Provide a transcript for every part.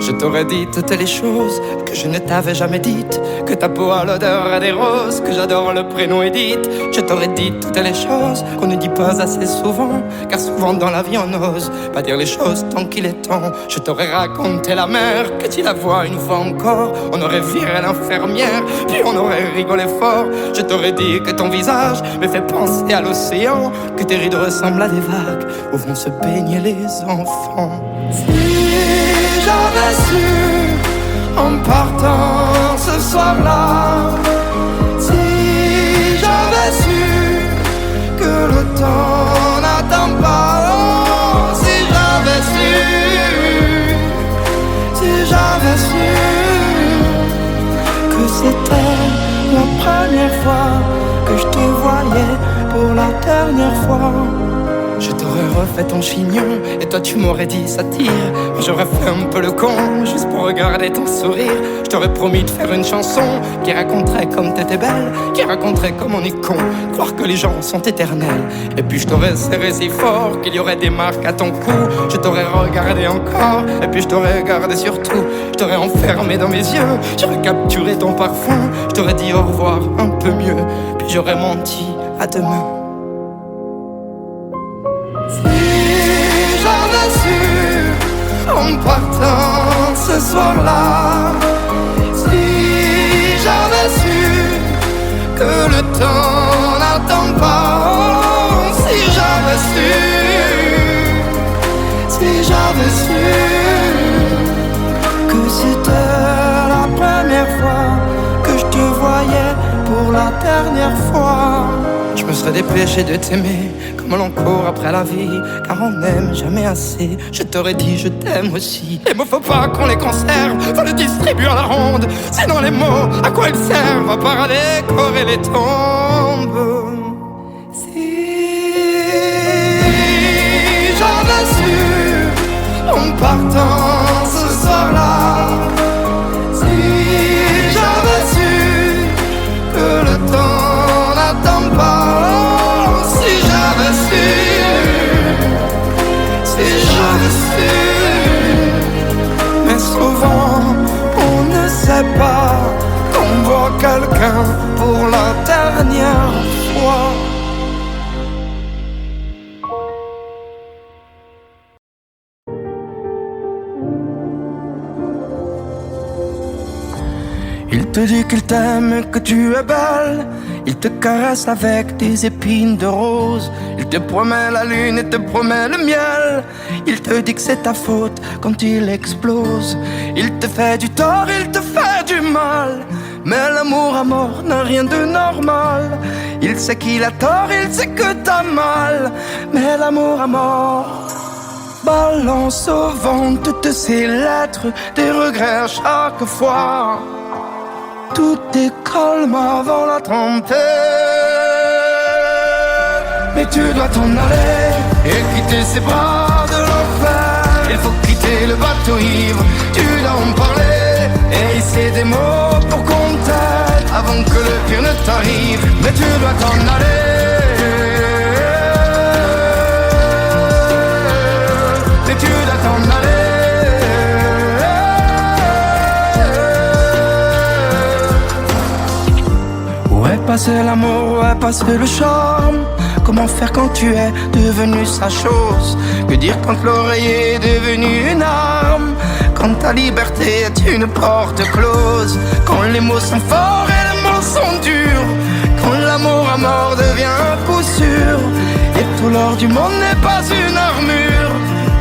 Je t'aurais dit toutes les choses que je ne t'avais jamais dites, que ta peau a l'odeur des roses, que j'adore le prénom Edith. Je t'aurais dit toutes les choses qu'on ne dit pas assez souvent, car souvent dans la vie on n'ose pas dire les choses tant qu'il est temps. Je t'aurais raconté la mer, que tu la vois une fois encore. On aurait viré l'infirmière, puis on aurait rigolé fort. Je t'aurais dit que ton visage me fait penser à l'océan, que tes rides ressemblent à des vagues où vont se baigner les enfants. Si j'avais su en partant ce soir-là, si j'avais su que le temps n'attend pas, oh, si j'avais su que c'était la première fois que je te voyais pour la dernière fois. Je t'aurais refait ton chignon et toi tu m'aurais dit ça tire. Moi j'aurais fait un peu le con juste pour regarder ton sourire. Je t'aurais promis de faire une chanson qui raconterait comme t'étais belle, qui raconterait comme on est con, croire que les gens sont éternels. Et puis je t'aurais serré si fort qu'il y aurait des marques à ton cou. Je t'aurais regardé encore et puis je t'aurais regardé surtout. Je t'aurais enfermé dans mes yeux, j'aurais capturé ton parfum. Je t'aurais dit au revoir un peu mieux, puis j'aurais menti à demain. En partant ce soir-là, si j'avais su que le temps n'attend pas, oh, si j'avais su que c'était la première fois que je te voyais pour la dernière fois. Je me serais dépêché de t'aimer comme l'on court après la vie, car on n'aime jamais assez. Je t'aurais dit je t'aime aussi. Les mots faut pas qu'on les conserve, faut les distribuer à la ronde. Sinon les mots, à quoi ils servent? À part à décorer les tombes. Si j'avais su en partant ce soir-là, si j'avais su que le temps n'attend pas, mais souvent on ne sait pas qu'on voit quelqu'un pour la dernière fois. Il te dit qu'il t'aime, que tu es belle. Il te caresse avec des épines de rose. Il te promet la lune et te promet le miel. Il te dit que c'est ta faute quand il explose. Il te fait du tort, il te fait du mal. Mais l'amour à mort n'a rien de normal. Il sait qu'il a tort, il sait que t'as mal. Mais l'amour à mort balance au vent toutes ses lettres, des regrets à chaque fois. Tout est calme avant la tempête, mais tu dois t'en aller et quitter ces bras de l'enfer. Il faut quitter le bateau ivre, tu dois en parler et hisser des mots pour qu'on t'aide avant que le pire ne t'arrive. Mais tu dois t'en aller, mais tu dois t'en aller. Passer l'amour, ouais, passer le charme. Comment faire quand tu es devenu sa chose? Que dire quand l'oreiller est devenu une arme? Quand ta liberté est une porte close? Quand les mots sont forts et les mots sont durs? Quand l'amour à mort devient un coup sûr et tout l'or du monde n'est pas une armure?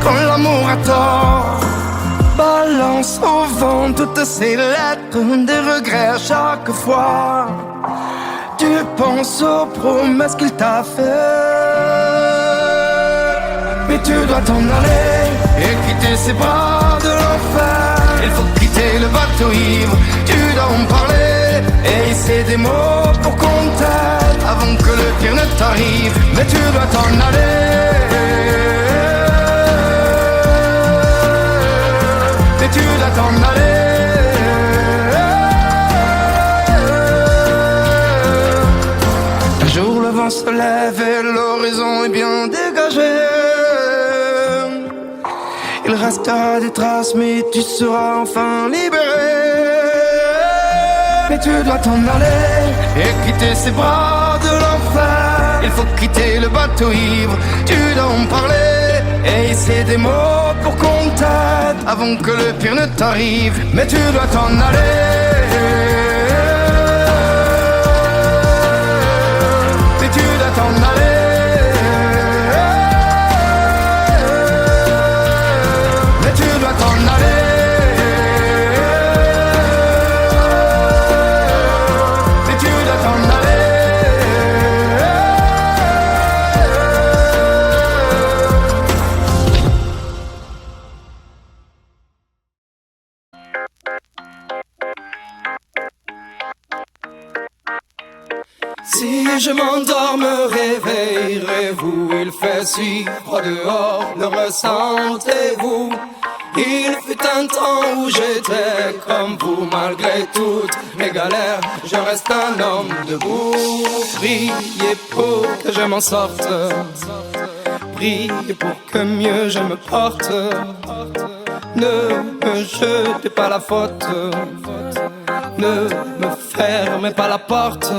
Quand l'amour a tort balance au vent toutes ces lettres, des regrets à chaque fois. Tu penses aux promesses qu'il t'a fait, mais tu dois t'en aller et quitter ces bras de l'enfer. Il faut quitter le bateau ivre, tu dois en parler et hisser des mots pour qu'on t'aide avant que le pire ne t'arrive. Mais tu dois t'en aller, mais tu dois t'en aller. Le vent se lève et l'horizon est bien dégagé. Il restera des traces, mais tu seras enfin libéré. Mais tu dois t'en aller et quitter ces bras de l'enfer. Il faut quitter le bateau ivre, tu dois en parler et essayer des mots pour qu'on t'aide avant que le pire ne t'arrive. Mais tu dois t'en aller. Mais tu dois t'en aller. Mais tu dois t'en aller. Si je m'endors, me réveillerez-vous? Il fait si froid dehors, le ressentez-vous? Il fut un temps où j'étais comme vous, malgré toutes mes galères, je reste un homme debout. Priez pour que je m'en sorte, priez pour que mieux je me porte. Ne me jetez pas la faute, ne me fermez pas la porte.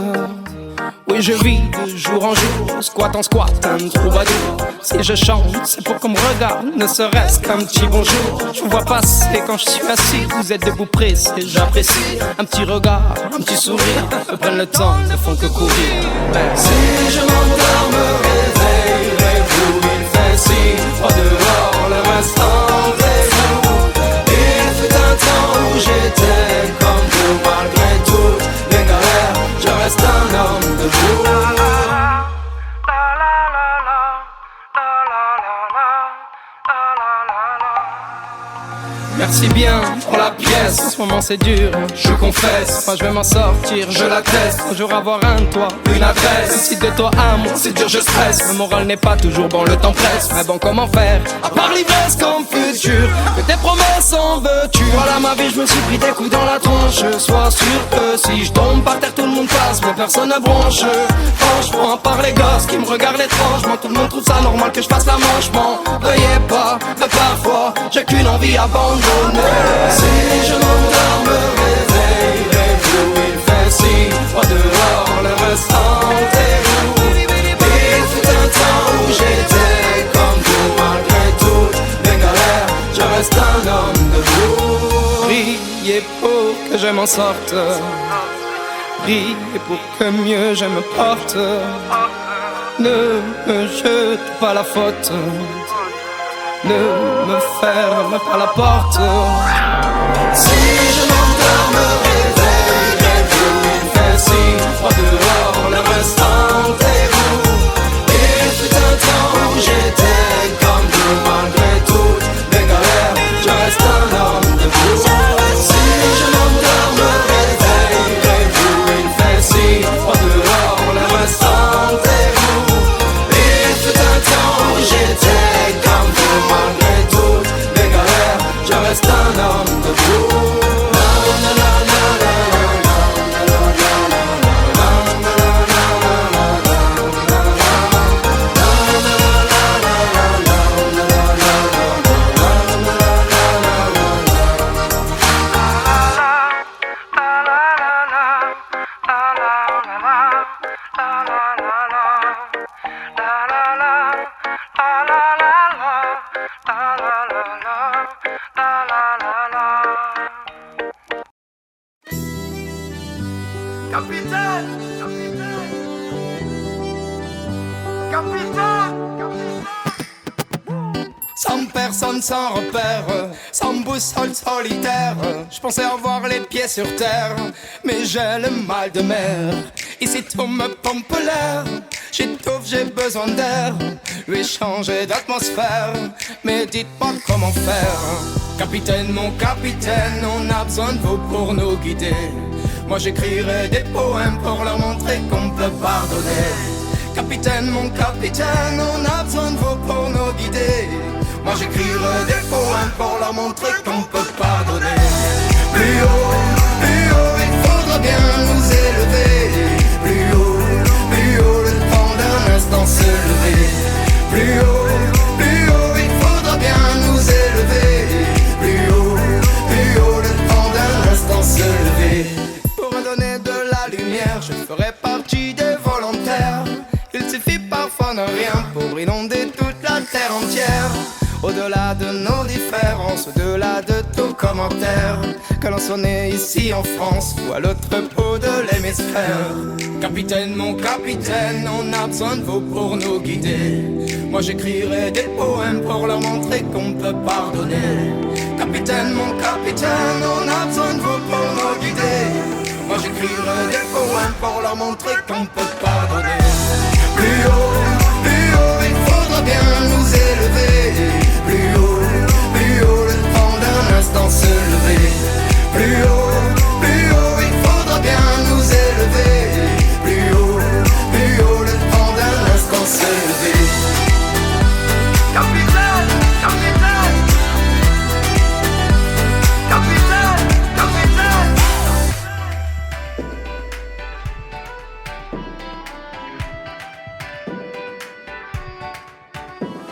Oui, je vis de jour en jour, squat en squat, un troubadour. Si je chante, c'est pour qu'on me regarde, ne serait-ce qu'un petit bonjour. Je vous vois passer quand je suis assis, vous êtes debout pressé, j'apprécie. Un petit regard, un petit sourire, me prennent le temps, ne font que courir. Si je m'endors, me réveillerez-vous? Il fait si froid dehors, le restant est vous. Il fut un temps où j'étais comme vous, malgré toutes mes galères, je reste un homme debout. Merci bien pour la pièce, en ce moment c'est dur, je confesse. Moi je vais m'en sortir, je l'atteste. Un jour avoir un toit, une adresse. Si de toi à moi c'est dur, je stresse. Le moral n'est pas toujours bon, le temps presse. Mais bon, comment faire, à part l'ivresse comme futur, que tes promesses en veux-tu? Voilà ma vie, je me suis pris des coups dans la tronche. Sois sûr que si je tombe par terre, tout le monde passe, mais personne ne bronche. Franchement, à part les gosses qui me regardent étrangement, tout le monde trouve ça normal que je passe la manche. M'en veuillez pas, mais parfois j'ai qu'une envie abandonnée. Si je m'endors, me réveillerez-vous? Il fait si froid dehors, le restant est vous. Il fut un temps où j'étais comme vous, malgré toutes mes galères, je reste un homme debout. Priez pour que je m'en sorte, priez pour que mieux je me porte. Ne me jete pas la faute, ne me ferme pas la porte. Si je m'endors, me réveillerez-vous? Il fait si froid dehors, le restant est vous. Il fut un temps où j'étais comme vous, malgré toutes mes galères, je reste un homme debout. Si je m'endors, me réveillerez-vous? Il fait si froid dehors, le restant est vous. Il fut un temps où j'étais comme vous, malgré toutes mes galères, je reste un homme debout. Capitaine, capitaine, capitaine, capitaine. Sans personne, sans repère, sans boussole solitaire. Je pensais avoir les pieds sur terre, mais j'ai le mal de mer. Ici tout me pompe l'air, j'étouffe, j'ai besoin d'air. Lui changer d'atmosphère, mais dites-moi comment faire. Capitaine, mon capitaine, on a besoin de vous pour nous guider. Moi j'écrirai des poèmes pour leur montrer qu'on peut pardonner. Capitaine, mon capitaine, on a besoin de vous pour nous guider. Moi j'écrirai des poèmes pour leur montrer qu'on peut pardonner. Plus haut, il faudra bien nous élever. Plus haut, le temps d'un instant se lever. Plus haut, il faudra bien nous élever. fonder toute la terre entière. Au-delà de nos différences, au-delà de tout commentaire, que l'on soit né ici en France ou à l'autre bout de l'hémisphère. Capitaine, mon capitaine, on a besoin de vous pour nous guider. Moi j'écrirai des poèmes pour leur montrer qu'on peut pardonner. Capitaine, mon capitaine, on a besoin de vous pour nous guider. Moi j'écrirai des poèmes pour leur montrer qu'on peut pardonner. Plus haut, il faudra bien nous élever. Plus haut, le temps d'un instant se lever. Plus haut, il faudra bien nous élever. Plus haut, le temps d'un instant se lever. Capitaine, capitaine, capitaine, capitaine.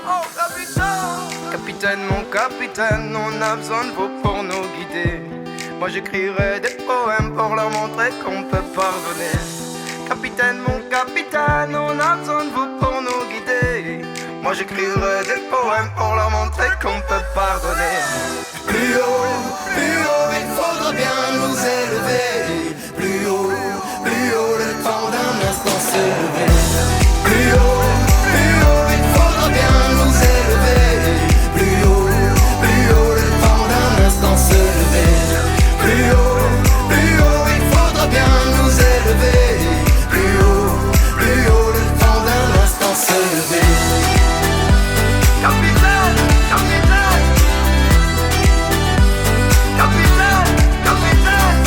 Oh, capitaine. Capitaine, mon capitaine, on a besoin de vous pour nous guider. Moi j'écrirai des poèmes pour leur montrer qu'on peut pardonner. Capitaine, mon capitaine, on a besoin de vous pour nous guider. Moi j'écrirai des poèmes pour leur montrer qu'on peut pardonner. Plus haut, il faudra bien nous élever. Plus haut, le temps d'un instant se lever. Plus haut, il faudra bien nous élever. Plus haut, le temps d'un instant se lever. Plus haut, il faudra bien nous élever. Plus haut, le temps d'un instant se lever. Capitaine, capitaine, capitaine, capitaine.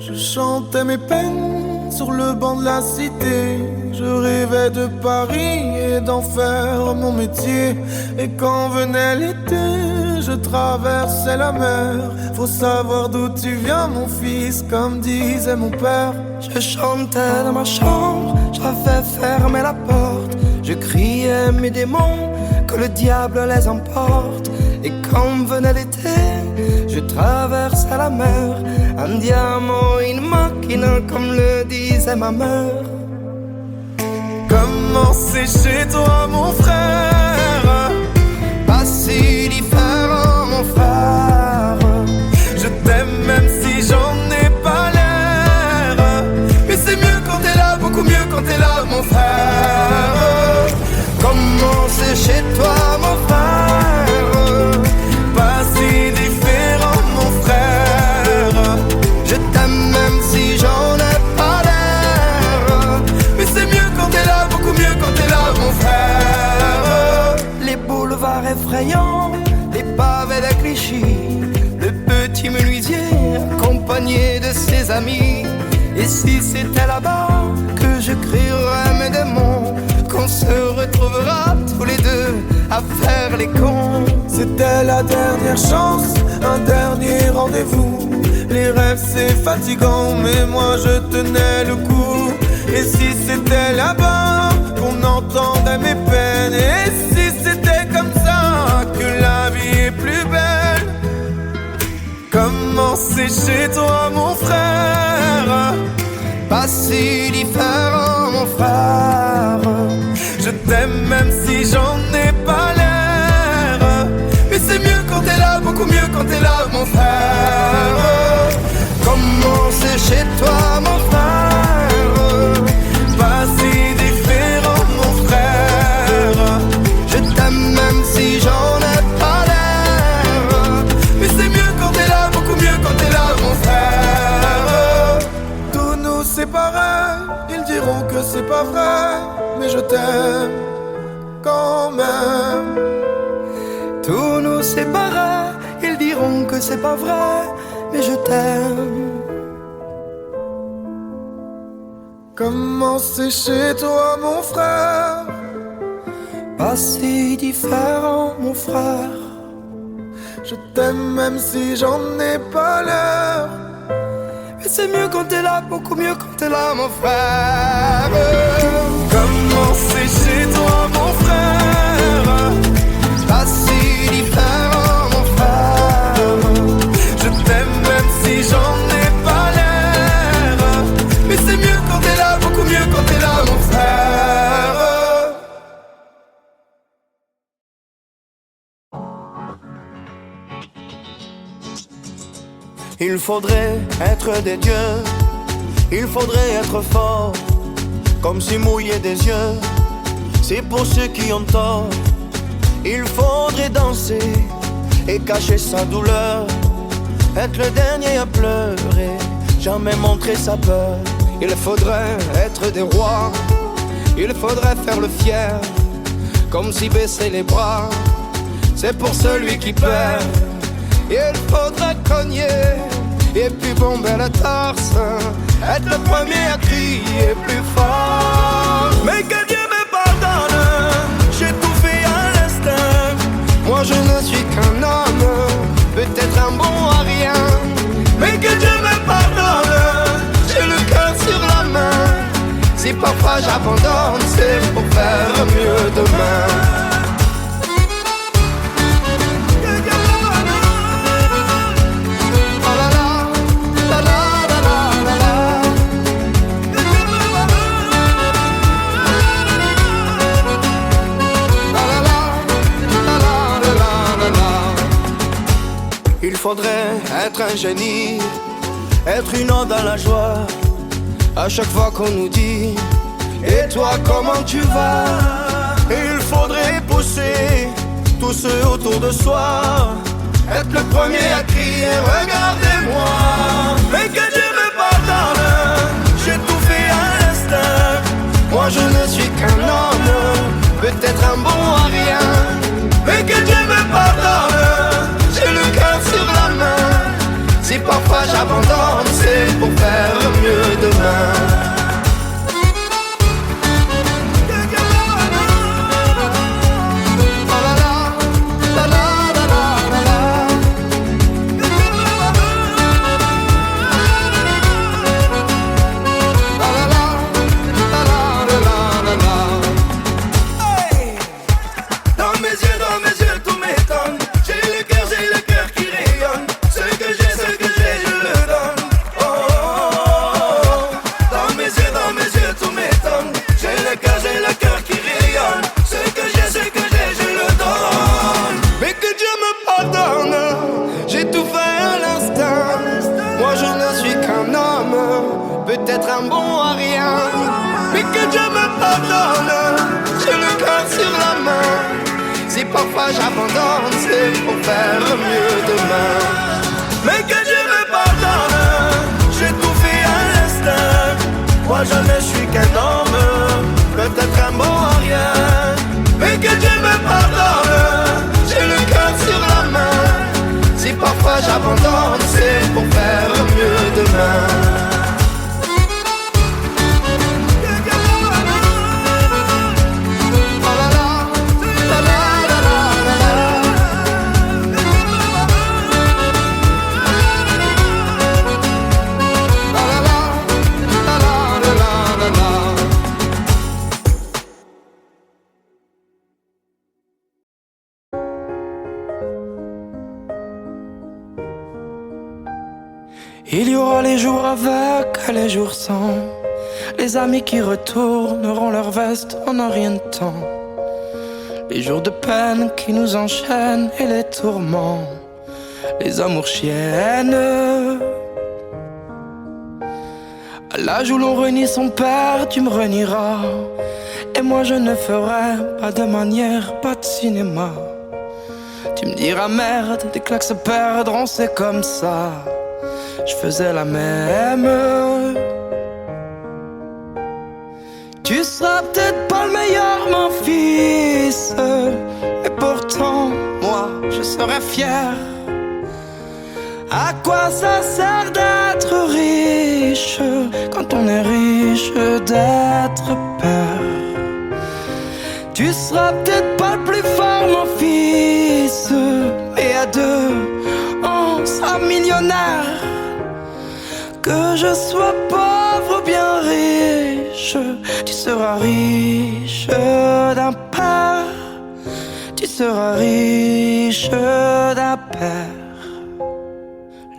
Je chantais mes peines sur le banc de la cité. Je rêvais de Paris et d'en faire mon métier. Et quand venait l'été, je traversais la mer. Faut savoir d'où tu viens, mon fils, comme disait mon père. Je chantais dans ma chambre, j'avais fermé la porte. Je criais mes démons, que le diable les emporte. Et quand venait l'été, je traversais la mer. Un diamant, une machine, comme le disait ma mère. Comment c'est chez toi, mon frère? Pas si différent, mon frère. Je t'aime même si j'en ai pas l'air. Mais c'est mieux quand t'es là, beaucoup mieux quand t'es là, mon frère. Comment c'est chez toi, mon frère? Pas si différent, mon frère. Je t'aime même si j'en ai pas l'air. Mais c'est mieux quand t'es là, beaucoup mieux quand t'es là, mon frère. Les boulevards effrayants, les pavés de Clichy, le petit menuisier accompagné de ses amis. Et si c'était là-bas que je crierais mes démons, qu'on se retrouvera tous les deux à faire les cons. C'était la dernière chance, un dernier rendez-vous. Les rêves c'est fatigant, mais moi je tenais le coup. Et si c'était là-bas qu'on entendait mes peines, et si c'était comme ça que la vie est plus belle. Comment c'est chez toi, mon frère? Pas si différent, mon frère. Je t'aime même si j'en ai pas l'air. Mais c'est mieux quand t'es là, beaucoup mieux quand t'es là, mon frère. Comment c'est chez toi, mon frère? Pas si différent, mon frère. Je t'aime même si j'en ai pas l'air. Mais c'est mieux quand t'es là, beaucoup mieux quand t'es là, mon frère. Tous nous séparer, ils diront que c'est pas vrai, mais je t'aime quand même. Tous nous séparer, ils diront que c'est pas vrai, mais je t'aime. Comment c'est chez toi, mon frère? Pas si différent, mon frère. Je t'aime même si j'en ai pas l'air. Mais c'est mieux quand t'es là, beaucoup mieux quand t'es là, mon frère. Comment c'est chez toi, mon frère? Pas si différent, mon frère. Je t'aime même si j'en ai pas l'air. Mais c'est mieux quand t'es là, beaucoup mieux quand t'es là, mon frère. Il faudrait être des dieux, il faudrait être fort, comme si mouiller des yeux, c'est pour ceux qui ont tort. Il faudrait danser et cacher sa douleur, être le dernier à pleurer, jamais montrer sa peur. Il faudrait être des rois, il faudrait faire le fier, comme si baisser les bras, c'est pour celui qui perd. Il faudrait cogner et puis bomber le torse, être le premier à crier plus fort. Mais que Dieu me pardonne, j'ai tout fait à l'instinct. Moi je ne suis qu'un homme, peut-être un bon à rien. Mais que Dieu me pardonne, j'ai le cœur sur la main. Si parfois j'abandonne, c'est pour faire mieux demain. Il faudrait être un génie, être une onde dans la joie. À chaque fois qu'on nous dit et toi comment tu vas? Il faudrait pousser tous ceux autour de soi, être le premier à crier regardez-moi. Mais que Dieu me pardonne, j'ai tout fait à l'instinct. Moi je ne suis qu'un homme, peut-être un bon à rien. Mais que Dieu me pardonne, j'ai le cœur sur la main. Si parfois j'abandonne, c'est pour faire mieux demain. Peut-être un bon à rien, mais que Dieu me pardonne, j'ai le cœur sur la main. Si parfois j'abandonne, c'est pour faire mieux demain. Mais que Dieu me pardonne, j'ai tout fait à l'instinct. Moi jamais je suis qu'un homme, peut-être un bon à rien. Mais que Dieu me pardonne, j'ai le cœur sur la main. Si parfois j'abandonne, c'est pour faire mieux demain. Il y aura les jours avec et les jours sans, les amis qui retourneront leur veste en un rien de temps, les jours de peine qui nous enchaînent et les tourments, les amours chiennes. À l'âge où l'on renie son père, tu me renieras, et moi je ne ferai pas de manière, pas de cinéma. Tu me diras merde, des claques se perdront, c'est comme ça. Je faisais la même. Tu seras peut-être pas le meilleur, mon fils, mais pourtant, moi, je serai fier. À quoi ça sert d'être riche quand on est riche d'être père? Tu seras peut-être pas le plus fort, mon fils, mais à deux, on sera millionnaire. Que je sois pauvre ou bien riche, tu seras riche d'un père. Tu seras riche d'un père.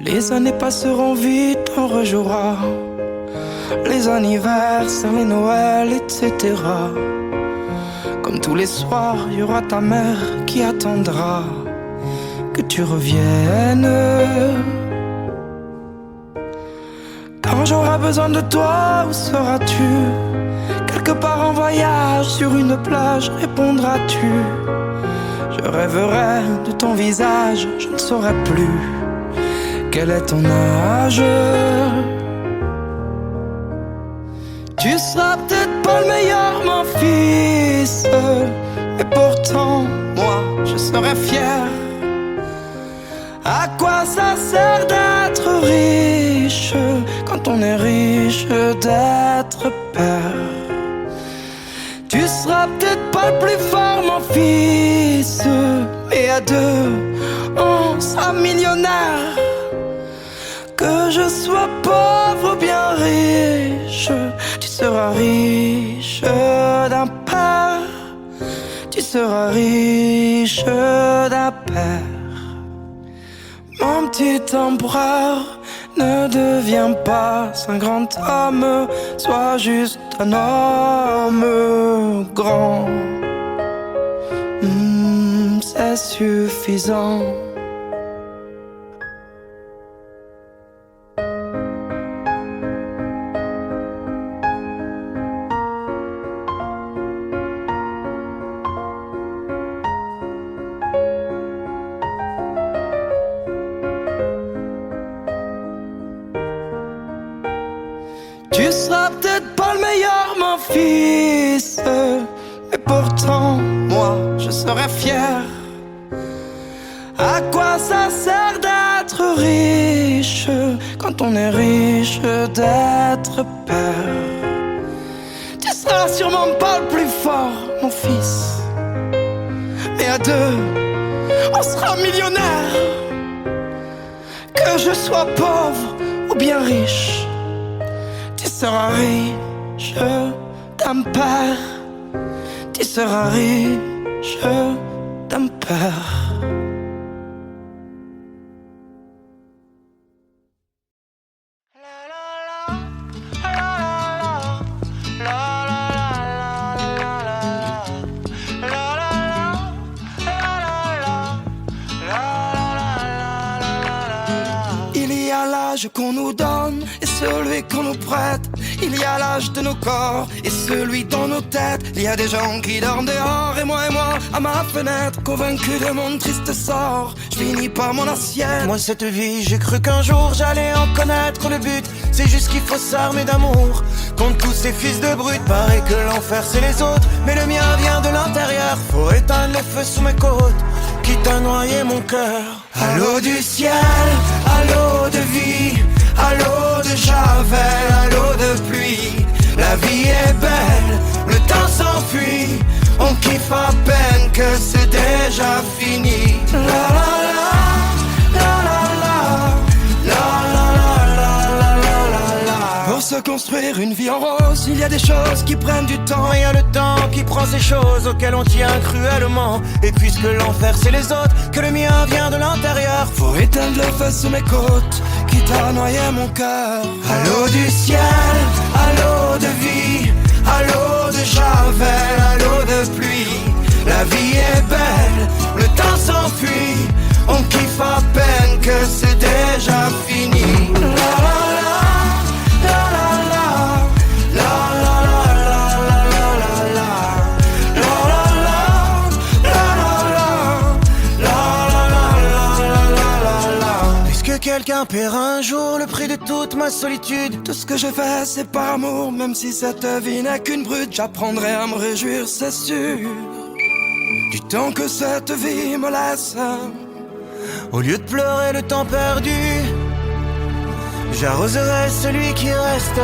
Les années passeront vite, on rejouera les anniversaires, les Noëls, etc. Comme tous les soirs, il y aura ta mère qui attendra que tu reviennes. Quand j'aurai besoin de toi, où seras-tu? Quelque part en voyage, sur une plage, répondras-tu? Je rêverai de ton visage, je ne saurai plus quel est ton âge. Tu seras peut-être pas le meilleur, mon fils, mais pourtant, moi, je serai fier. À quoi ça sert d'être riche quand on est riche d'être père? Tu seras peut-être pas le plus fort, mon fils, mais à deux, on sera millionnaire. Que je sois pauvre ou bien riche, tu seras riche d'un père. Tu seras riche d'un père. Mon petit empereur, ne deviens pas un grand homme, sois juste un homme grand. C'est suffisant. Tu seras peut-être pas le meilleur, mon fils, mais pourtant, moi, je serai fier. À quoi ça sert d'être riche quand on est riche d'être père? Tu seras sûrement pas le plus fort, mon fils, mais à deux, on sera millionnaire. Que je sois pauvre ou bien riche, tu seras riche d'un père. Tu seras riche d'un père. Il y a l'âge qu'on nous donne et celui qu'on nous prête. Il y a l'âge de nos corps et celui dans nos têtes. Il y a des gens qui dorment dehors et moi, à ma fenêtre, convaincu de mon triste sort, je finis par mon assiette. Moi cette vie, j'ai cru qu'un jour j'allais en connaître le but. C'est juste qu'il faut s'armer d'amour contre tous ces fils de brutes. Paraît que l'enfer c'est les autres, mais le mien vient de l'intérieur. Faut éteindre le feu sous mes côtes, quitte à noyer mon cœur. À l'eau du ciel, à l'eau de vie, à l'eau de javel, à l'eau de pluie. La vie est belle, le temps s'enfuit. On kiffe à peine que c'est déjà fini. La la la, la la la, la la la, la la la. Pour se construire une vie en rose, il y a des choses qui prennent du temps. Il y a le temps qui prend ces choses auxquelles on tient cruellement. Et puisque l'enfer c'est les autres, que le mien vient de l'intérieur, faut éteindre le feu sous mes côtes, quitte à noyer mon cœur. À l'eau du ciel, à l'eau de vie, à l'eau de javel, à l'eau de pluie. La vie est belle, le temps s'enfuit. On kiffe à peine que c'est déjà fini. La la la, la la la, la la la la la la la, la la la, la la la. Puisque quelqu'un paiera un jour le prix de toute ma solitude, tout ce que j'ai fait c'est par amour, même si cette vie n'est qu'une brute. J'apprendrai à me réjouir, c'est sûr, du temps que cette vie me laisse. Au lieu de pleurer le temps perdu, j'arroserai celui qui reste.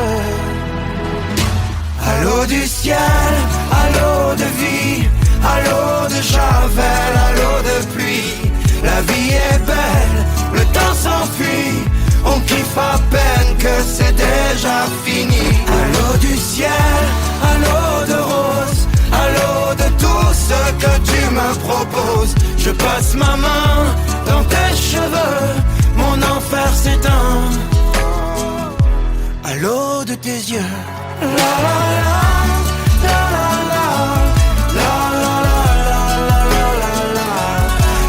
À l'eau du ciel, à l'eau de vie, à l'eau de javel, à l'eau de pluie. La vie est belle, le temps s'enfuit. On kiffe à peine que que c'est déjà fini. À l'eau du ciel, à l'eau de rose, à l'eau de tout ce que tu me proposes. Je passe ma main dans tes cheveux, mon enfer s'éteint. À l'eau de tes yeux. La la la, la la la, la la la, la la la la,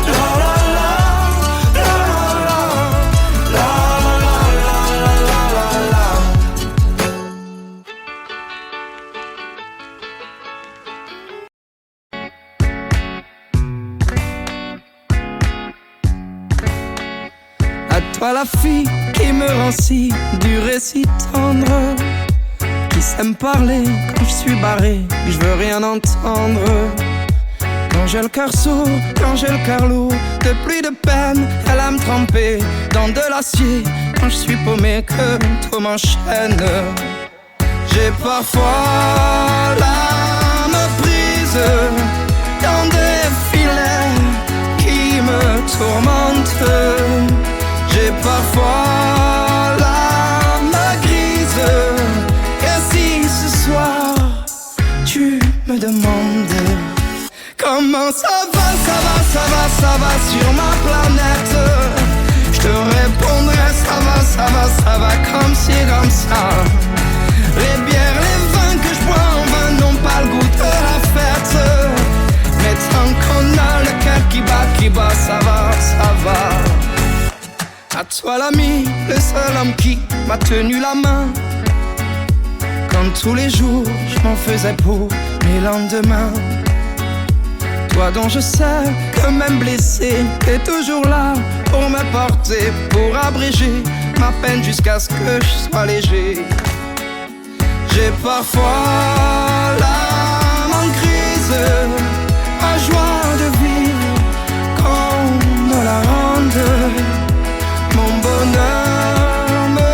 la la la, la la la, la la la la. À toi la fille qui me rend si dur et si tendre, qui sait me parler quand je suis barré, que je veux rien entendre. Quand j'ai le cœur sourd, quand j'ai le cœur lourd, de pluie de peine, elle a me tremper dans de l'acier. Quand je suis paumé, que tout m'enchaîne. J'ai parfois l'âme prise dans des filets qui me tourmentent. J'ai parfois l'âme grise. Et si ce soir tu me demandes comment ça va, ça va, ça va, ça va sur ma planète, je te répondrai ça va, ça va, ça va comme ci, comme ça. Les bières, les vins que je bois en vain n'ont pas le goût de la fête. Mais tant qu'on a le cœur qui bat, ça va, ça va. À toi l'ami, le seul homme qui m'a tenu la main quand tous les jours je m'en faisais pour mes lendemains. Toi dont je sais que même blessé, t'es toujours là pour me porter, pour abréger ma peine jusqu'à ce que je sois léger. J'ai parfois l'âme en crise, ma joie de vivre qu'on me la rende. Mon bonheur me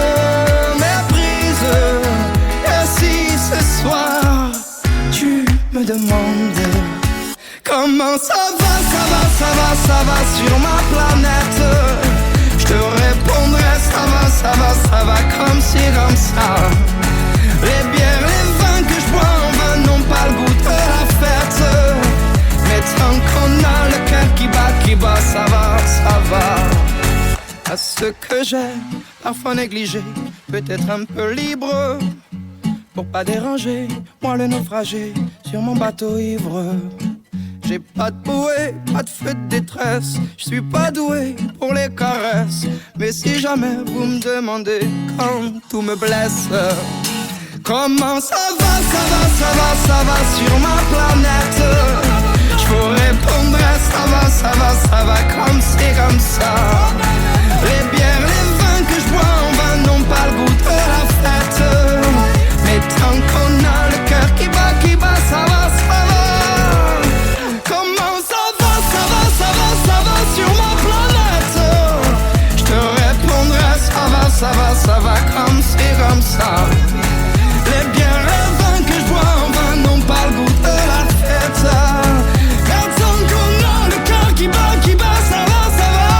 méprise. Et si ce soir tu me demandes comment ça va, ça va, ça va, ça va sur ma planète, je te répondrai ça va, ça va, ça va comme ci, comme ça. Les bières, les vins que je bois en vain n'ont pas le goût de la fête. Mais tant qu'on a le cœur qui bat, ça va, ça va. À ce que j'ai parfois négligé, peut-être un peu libre, pour pas déranger, moi le naufragé sur mon bateau ivre. J'ai pas de bouée, pas de feu de détresse, je suis pas doué pour les caresses. Mais si jamais vous me demandez quand tout me blesse, comment ça va, ça va, ça va, ça va sur ma planète, je vous répondrai ça va comme c'est comme ça. Les bières, les vins que je bois en vain n'ont pas le goût de la fête. Mais tant qu'on a le cœur qui bat, ça va, ça va. Comment ça va, ça va, ça va, ça va sur ma planète, je te répondrai ça va comme c'est comme ça. Les bières, les vins que je bois en vain n'ont pas le goût de la fête. Mais tant qu'on a le cœur qui bat, ça va, ça va.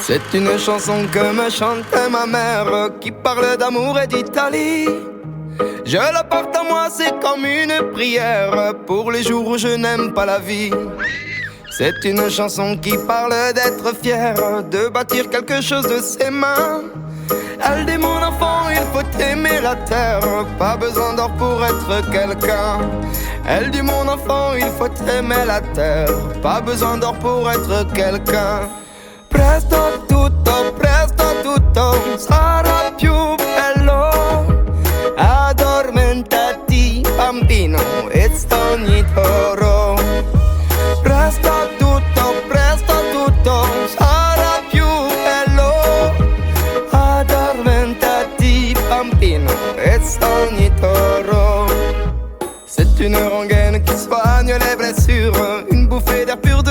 C'est une chanson que me chantait ma mère, qui parle d'amour et d'Italie. Je la porte à moi, c'est comme une prière pour les jours où je n'aime pas la vie. C'est une chanson qui parle d'être fier, de bâtir quelque chose de ses mains. Elle dit mon enfant, il faut aimer la terre, pas besoin d'or pour être quelqu'un. Elle dit mon enfant, il faut aimer la terre, pas besoin d'or pour être quelqu'un. Presto tutto sarà più bello. Addormentati bambino e sogni d'oro. Presto tutto sarà più bello. Addormentati bambino e sogni d'oro. C'est une rengaine qui soigne les blessures, une bouffée d'air pur de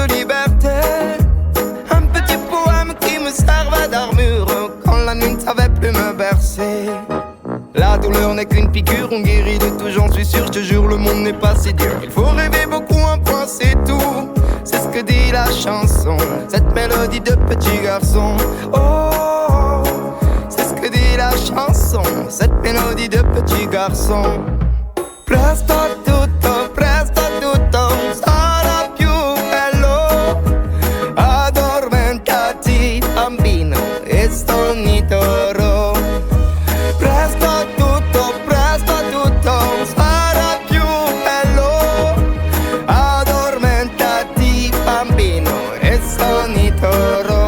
n'est qu'une piqûre, on guérit de tout, j'en suis sûr. Je te jure, le monde n'est pas si dur. Il faut rêver beaucoup, un point c'est tout. C'est ce que dit la chanson, cette mélodie de petit garçon. Oh, c'est ce que dit la chanson, cette mélodie de petit garçon. Presto tutto, sarà più bello. Addormentati bambino e sogni toro. Presto tutto, sarà più bello. Addormentati bambino e sogni toro.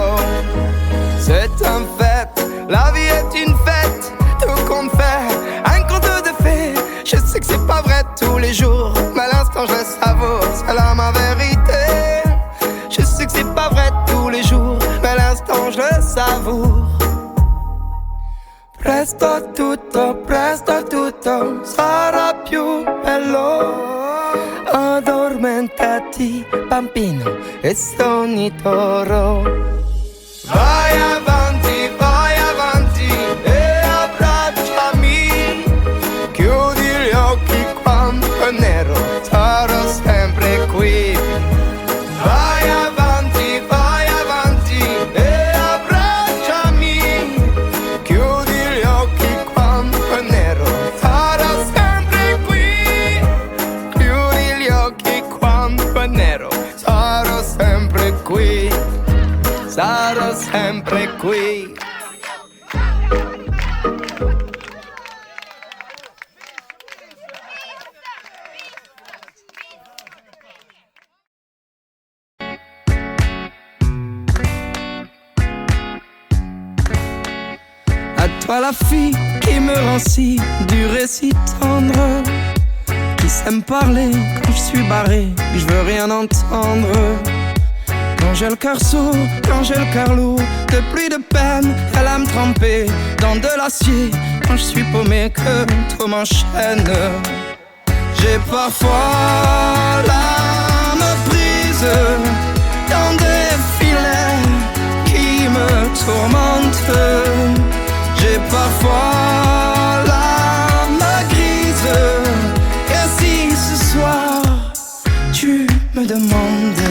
C'est un fait, la vie est une fête, tout compte fait, un conte de fées. Je sais que c'est pas vrai tous les jours, mais à l'instant je le savoure, c'est là ma vérité. Je sais que c'est pas vrai tous les jours, mais à l'instant je le savoure. Presto tutto, sarà più bello. Addormentati bambino e sogni toro. Vai avanti e abbracciami. Chiudi gli occhi quando è nero, sarò sempre qui. Vai avanti e abbracciami. Chiudi gli occhi quando è nero, sarò sempre qui. Chiudi gli occhi quando è nero, sarò sempre qui. Sarò sempre qui. À toi la fille qui me rend si dur et si tendre, qui sait me parler quand je suis barré, que je veux rien entendre. Quand j'ai le cœur sourd, quand j'ai le cœur lourd, de pluie de peine, elle a me tremper dans de l'acier. Quand je suis paumé, que tout m'enchaîne. J'ai parfois l'âme prise dans des filets qui me tourmentent. J'ai parfois l'âme grise. Et si ce soir tu me demandes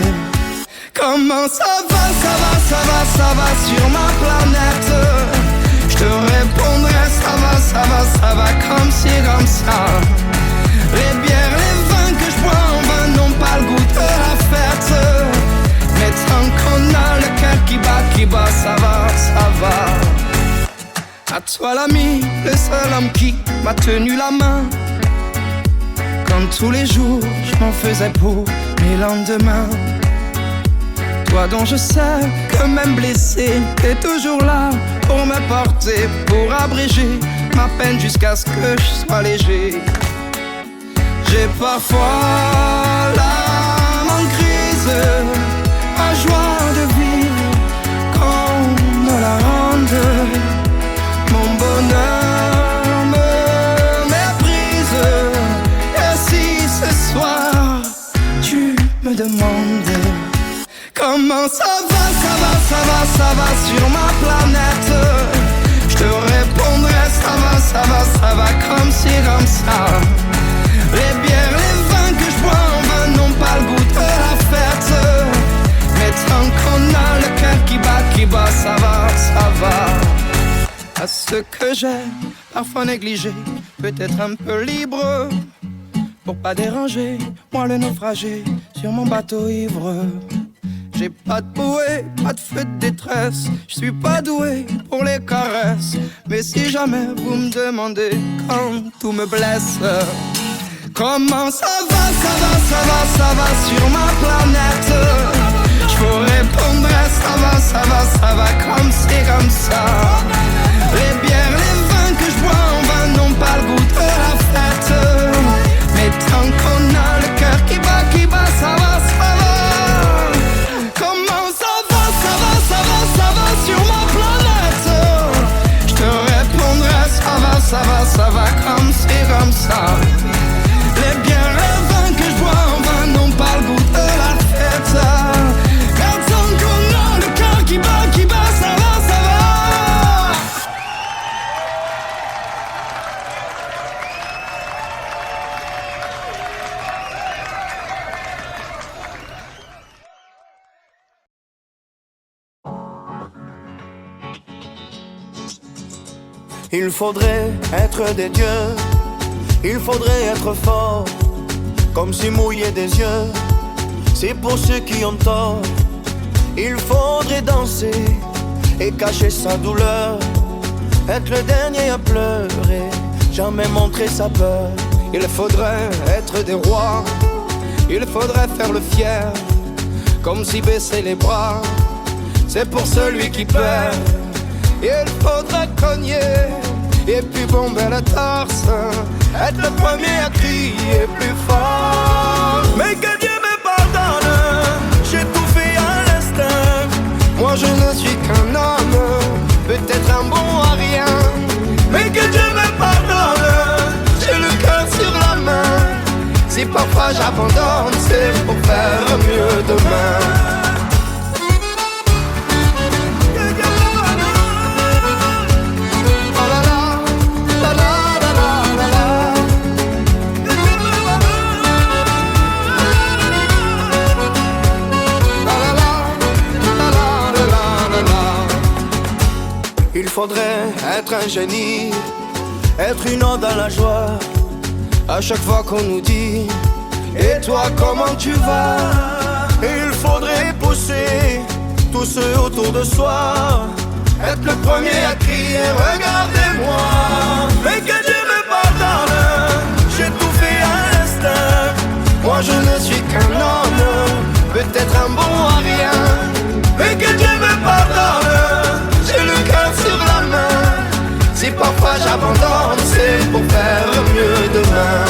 comment ça va sur ma planète, je te répondrai ça va comme ci, comme ça. Les bières, les vins que je bois en vain n'ont pas le goût de la fête. Mais tant qu'on a le cœur qui bat, ça va. À toi l'ami, le seul homme qui m'a tenu la main quand tous les jours je m'en faisais pour mes lendemains. Toi dont je sais que même blessé, t'es toujours là pour me porter, pour abréger ma peine jusqu'à ce que je sois léger. J'ai parfois l'âme en crise, ma joie de vivre qu'on me la rende. Mon bonheur me méprise. Et si ce soir tu me demandes comment ça va sur ma planète, je te répondrai ça va comme ci, comme ça. Les bières, les vins que je bois en vain n'ont pas le goût de la fête. Mais tant qu'on a le cœur qui bat, ça va. À ce que j'ai parfois négligé, peut-être un peu libre, pour pas déranger, moi le naufragé sur mon bateau ivre. J'ai pas de bouée, pas de feu de détresse, je suis pas doué pour les caresses. Mais si jamais vous me demandez quand tout me blesse, comment ça va sur ma planète, je vous répondrai ça va comme c'est comme ça. Les bières, les vins que je bois en vain n'ont pas le goût de la fête. Mais tant qu'on a le cœur qui bat, ça va. Comment ça va sur ma planète, je te répondrai ça va comme c'est comme ça. Les bières, les vins que je bois en vain n'ont pas le goût de la fête. Mais tant qu'on a le cœur qui bat, ça va. Il faudrait être des dieux, il faudrait être fort, comme si mouiller des yeux, c'est pour ceux qui ont tort. Il faudrait danser et cacher sa douleur, être le dernier à pleurer, jamais montrer sa peur. Il faudrait être des rois, il faudrait faire le fier, comme si baisser les bras, c'est pour celui qui perd. Il faudrait cogner et puis bomber le torse, être le premier à crier plus fort. Mais que Dieu me pardonne, j'ai tout fait à l'instinct. Moi je ne suis qu'un homme, peut-être un bon à rien. Mais que Dieu me pardonne, j'ai le cœur sur la main. Si parfois j'abandonne, c'est pour faire mieux demain. Il faudrait être un génie, être une onde dans la joie. À chaque fois qu'on nous dit et toi comment tu vas? Il faudrait pousser tous ceux autour de soi, être le premier à crier regardez-moi. Mais que Dieu me pardonne, j'ai tout fait à l'instinct. Moi je ne suis qu'un homme, peut-être un bon à rien. Mais que Dieu me pardonne, j'ai le cœur sur la main. Si parfois j'abandonne, c'est pour faire mieux demain.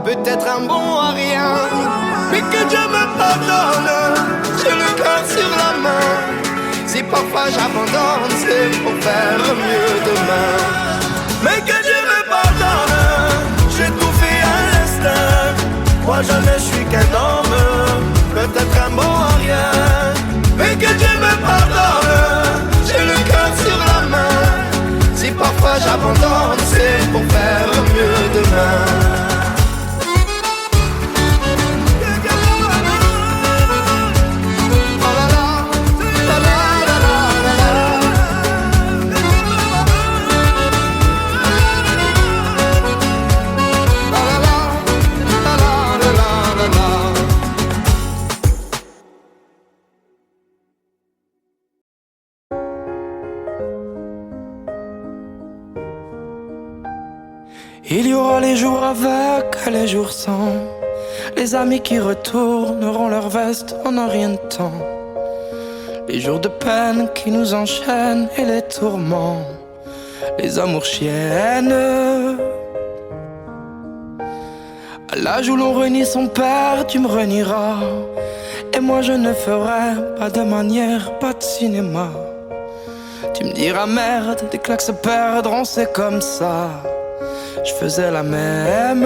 Peut-être un bon à rien, mais que Dieu me pardonne, j'ai le cœur sur la main. Si parfois j'abandonne, c'est pour faire mieux demain. Mais que Dieu me pardonne, j'ai tout fait à l'instinct. Moi jamais je suis qu'un homme, peut-être un bon à rien. Mais que Dieu me pardonne, j'ai le cœur sur la main. Si parfois j'abandonne, c'est pour faire mieux demain. Il y aura les jours avec et les jours sans, les amis qui retourneront leur veste en un rien de temps, les jours de peine qui nous enchaînent et les tourments, les amours chiennes. À l'âge où l'on renie son père, tu me renieras, et moi je ne ferai pas de manière, pas de cinéma. Tu me diras merde, des claques se perdront, c'est comme ça. Je faisais la même.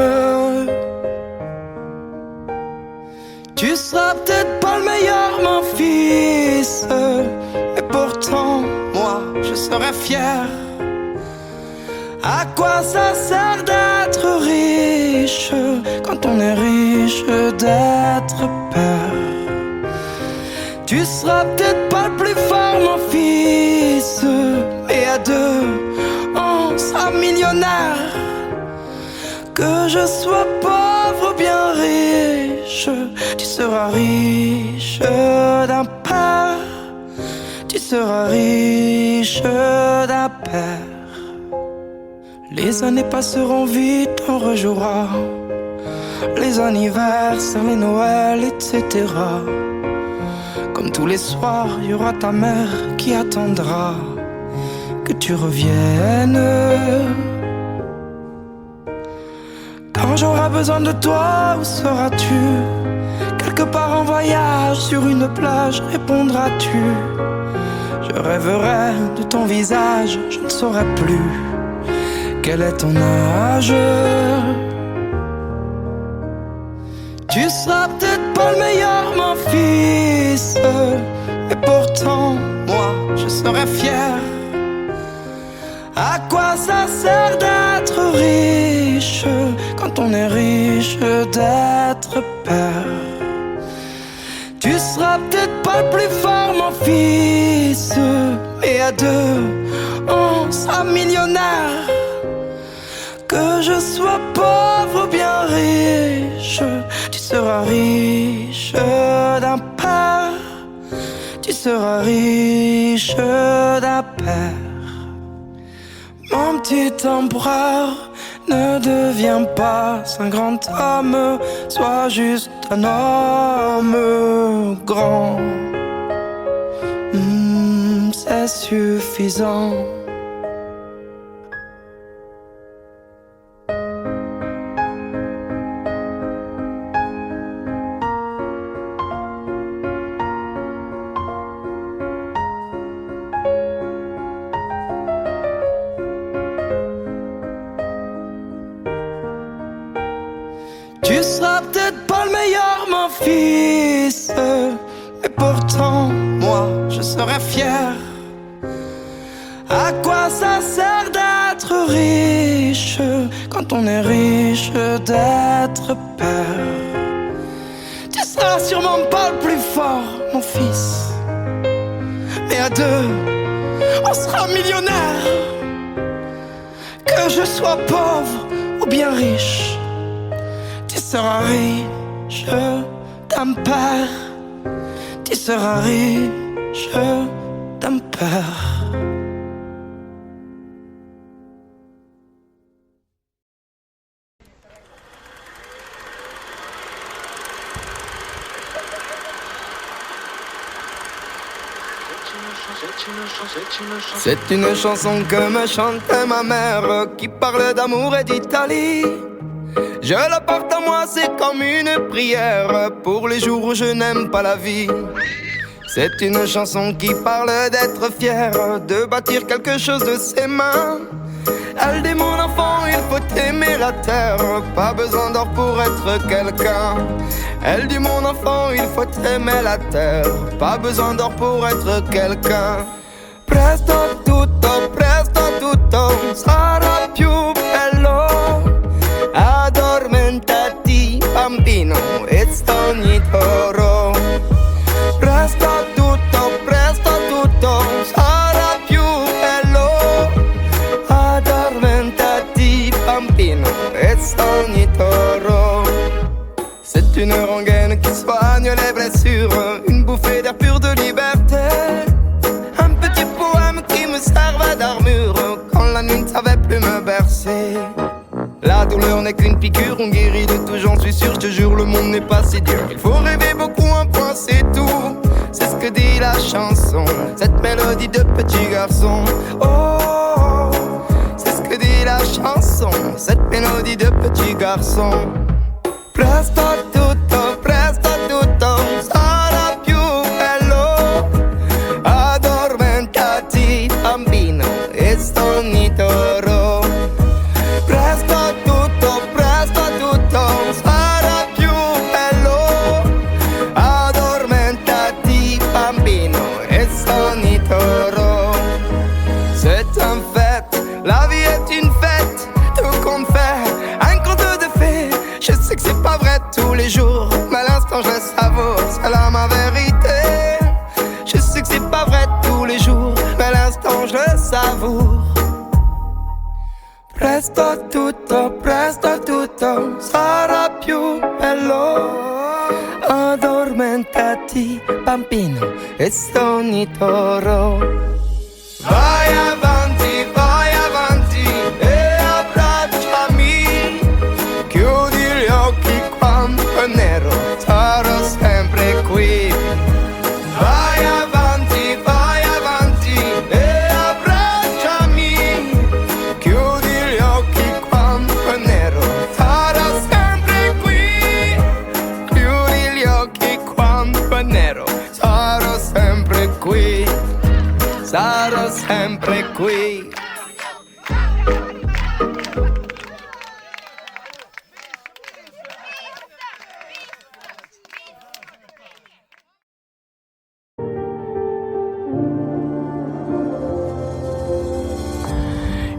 Tu seras peut-être pas le meilleur, mon fils, mais pourtant, moi, je serai fier. À quoi ça sert d'être riche quand on est riche d'être père? Tu seras peut-être pas le plus fort, mon fils, mais à deux, on sera millionnaire. Que je sois pauvre ou bien riche, tu seras riche d'un père. Tu seras riche d'un père. Les années passeront vite, on rejouera les anniversaires, les Noëls, etc. Comme tous les soirs, il y aura ta mère qui attendra que tu reviennes. Quand j'aurai besoin de toi, où seras-tu? Quelque part en voyage, sur une plage, répondras-tu? Je rêverai de ton visage, je ne saurai plus quel est ton âge. Tu seras peut-être pas le meilleur, mon fils, et pourtant, moi, je serai fier. À quoi ça sert d'être riche quand on est riche d'être père? Tu seras peut-être pas le plus fort, mon fils, mais à deux, on sera millionnaire. Que je sois pauvre ou bien riche, tu seras riche d'un père. Tu seras riche d'un père. Mon petit empereur, ne deviens pas un grand homme, sois juste un homme grand. C'est suffisant. Tu seras peut-être pas le meilleur, mon fils, mais pourtant, moi, je serai fier. À quoi ça sert d'être riche quand on est riche d'être père? Tu seras sûrement pas le plus fort, mon fils, mais à deux, on sera millionnaire. Que je sois pauvre ou bien riche, tu seras riche d'un père. Tu seras riche d'un père. C'est une chanson que me chantait ma mère, qui parle d'amour et d'Italie. Je la porte à moi, c'est comme une prière pour les jours où je n'aime pas la vie. C'est une chanson qui parle d'être fier, de bâtir quelque chose de ses mains. Elle dit mon enfant, il faut aimer la terre, pas besoin d'or pour être quelqu'un. Elle dit mon enfant, il faut aimer la terre, pas besoin d'or pour être quelqu'un. Presto tutto sarà più bello. Addormentati bambino e stogni toro. Presto tutto sarà più bello. Addormentati bambino e stogni toro. C'est une rengaine qui soigne les blessures, une bouffée d'air pur de liberté. Un petit poème qui me servait d'armure quand la nuit ne savait plus me bercer. La douleur n'est qu'une piqûre, on guérit de tout, j'en suis sûr, je te jure, le monde n'est pas si dur. Il faut rêver beaucoup, un point c'est tout. C'est ce que dit la chanson, cette mélodie de petit garçon. Oh, c'est ce que dit la chanson, cette mélodie de petit garçon. Presto tutto sarà più bello. Addormentati bambino e stogni toro. Presto tutto sarà più bello. Addormentati bambino e stogni toro. C'est un fait, la vie est une fête, tout compte fait, un conte de fées. Je sais que c'est pas vrai tous les jours, mais à l'instant je le savoure, c'est là ma vérité. Je sais que c'est pas vrai tous les jours, mais à l'instant je le savoure. Presto tutto sarà più bello. Addormentati bambino e stogni toro. Vai avanti e abbracciami. Chiudi gli occhi quando è nero, sarò sempre qui. Vai avanti e abbracciami. Chiudi gli occhi quando è nero, sarò oui.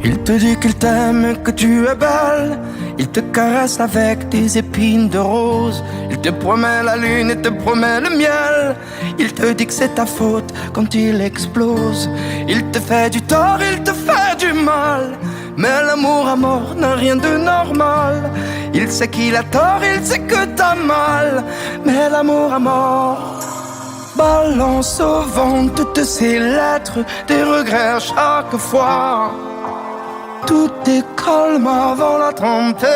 Il te dit qu'il t'aime, que tu es belle. Il te caresse avec des épines de rose. Il te promet la lune et te promet le miel. Il te dit que c'est ta faute quand il explose. Il te fait du tort, il te fait du mal. Mais l'amour à mort n'a rien de normal. Il sait qu'il a tort, il sait que t'as mal. Mais l'amour à mort balance au vent toutes ces lettres, des regrets à chaque fois. Tout est calme avant la tempête.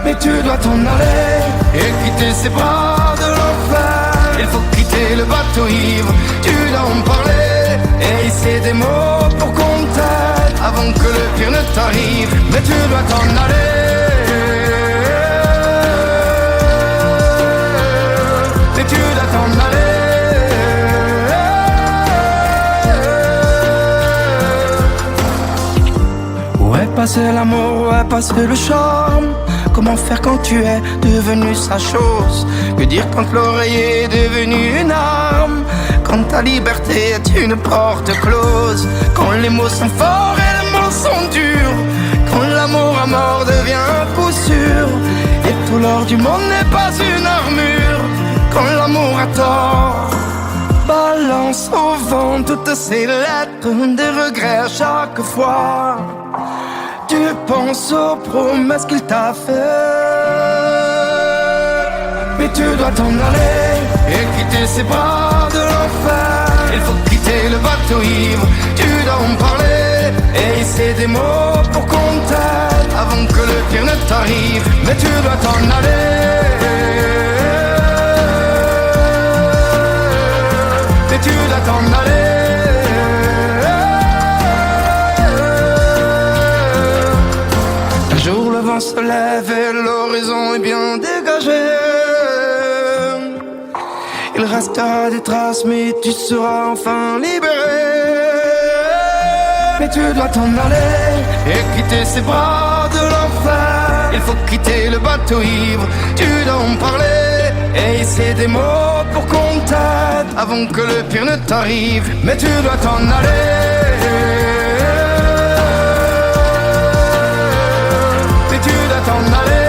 Mais tu dois t'en aller et quitter ces bras de l'enfer. Il faut quitter le bateau ivre, tu dois en parler et hisser des mots pour qu'on t'aide avant que le pire ne t'arrive. Mais tu dois t'en aller. Mais tu dois t'en aller. Où est passé l'amour, où est passé le charme? Comment faire quand tu es devenu sa chose? Que dire quand l'oreiller est devenu une arme? Quand ta liberté est une porte close? Quand les mots sont forts et les mots sont durs? Quand l'amour à mort devient un coup sûr? Et tout l'or du monde n'est pas une armure? Quand l'amour a tort balance au vent toutes ces lettres, des regrets à chaque fois. Tu penses aux promesses qu'il t'a fait. Mais tu dois t'en aller et quitter ces bras de l'enfer. Il faut quitter le bateau ivre, tu dois en parler et hisser des mots pour qu'on t'aide avant que le pire ne t'arrive. Mais tu dois t'en aller. Mais tu dois t'en aller. Le vent se lève et l'horizon est bien dégagé. Il restera des traces mais tu seras enfin libéré. Mais tu dois t'en aller et quitter ces bras de l'enfer. Il faut quitter le bateau ivre, tu dois en parler et hisser des mots pour qu'on t'aide avant que le pire ne t'arrive. Mais tu dois t'en aller. T'en aller.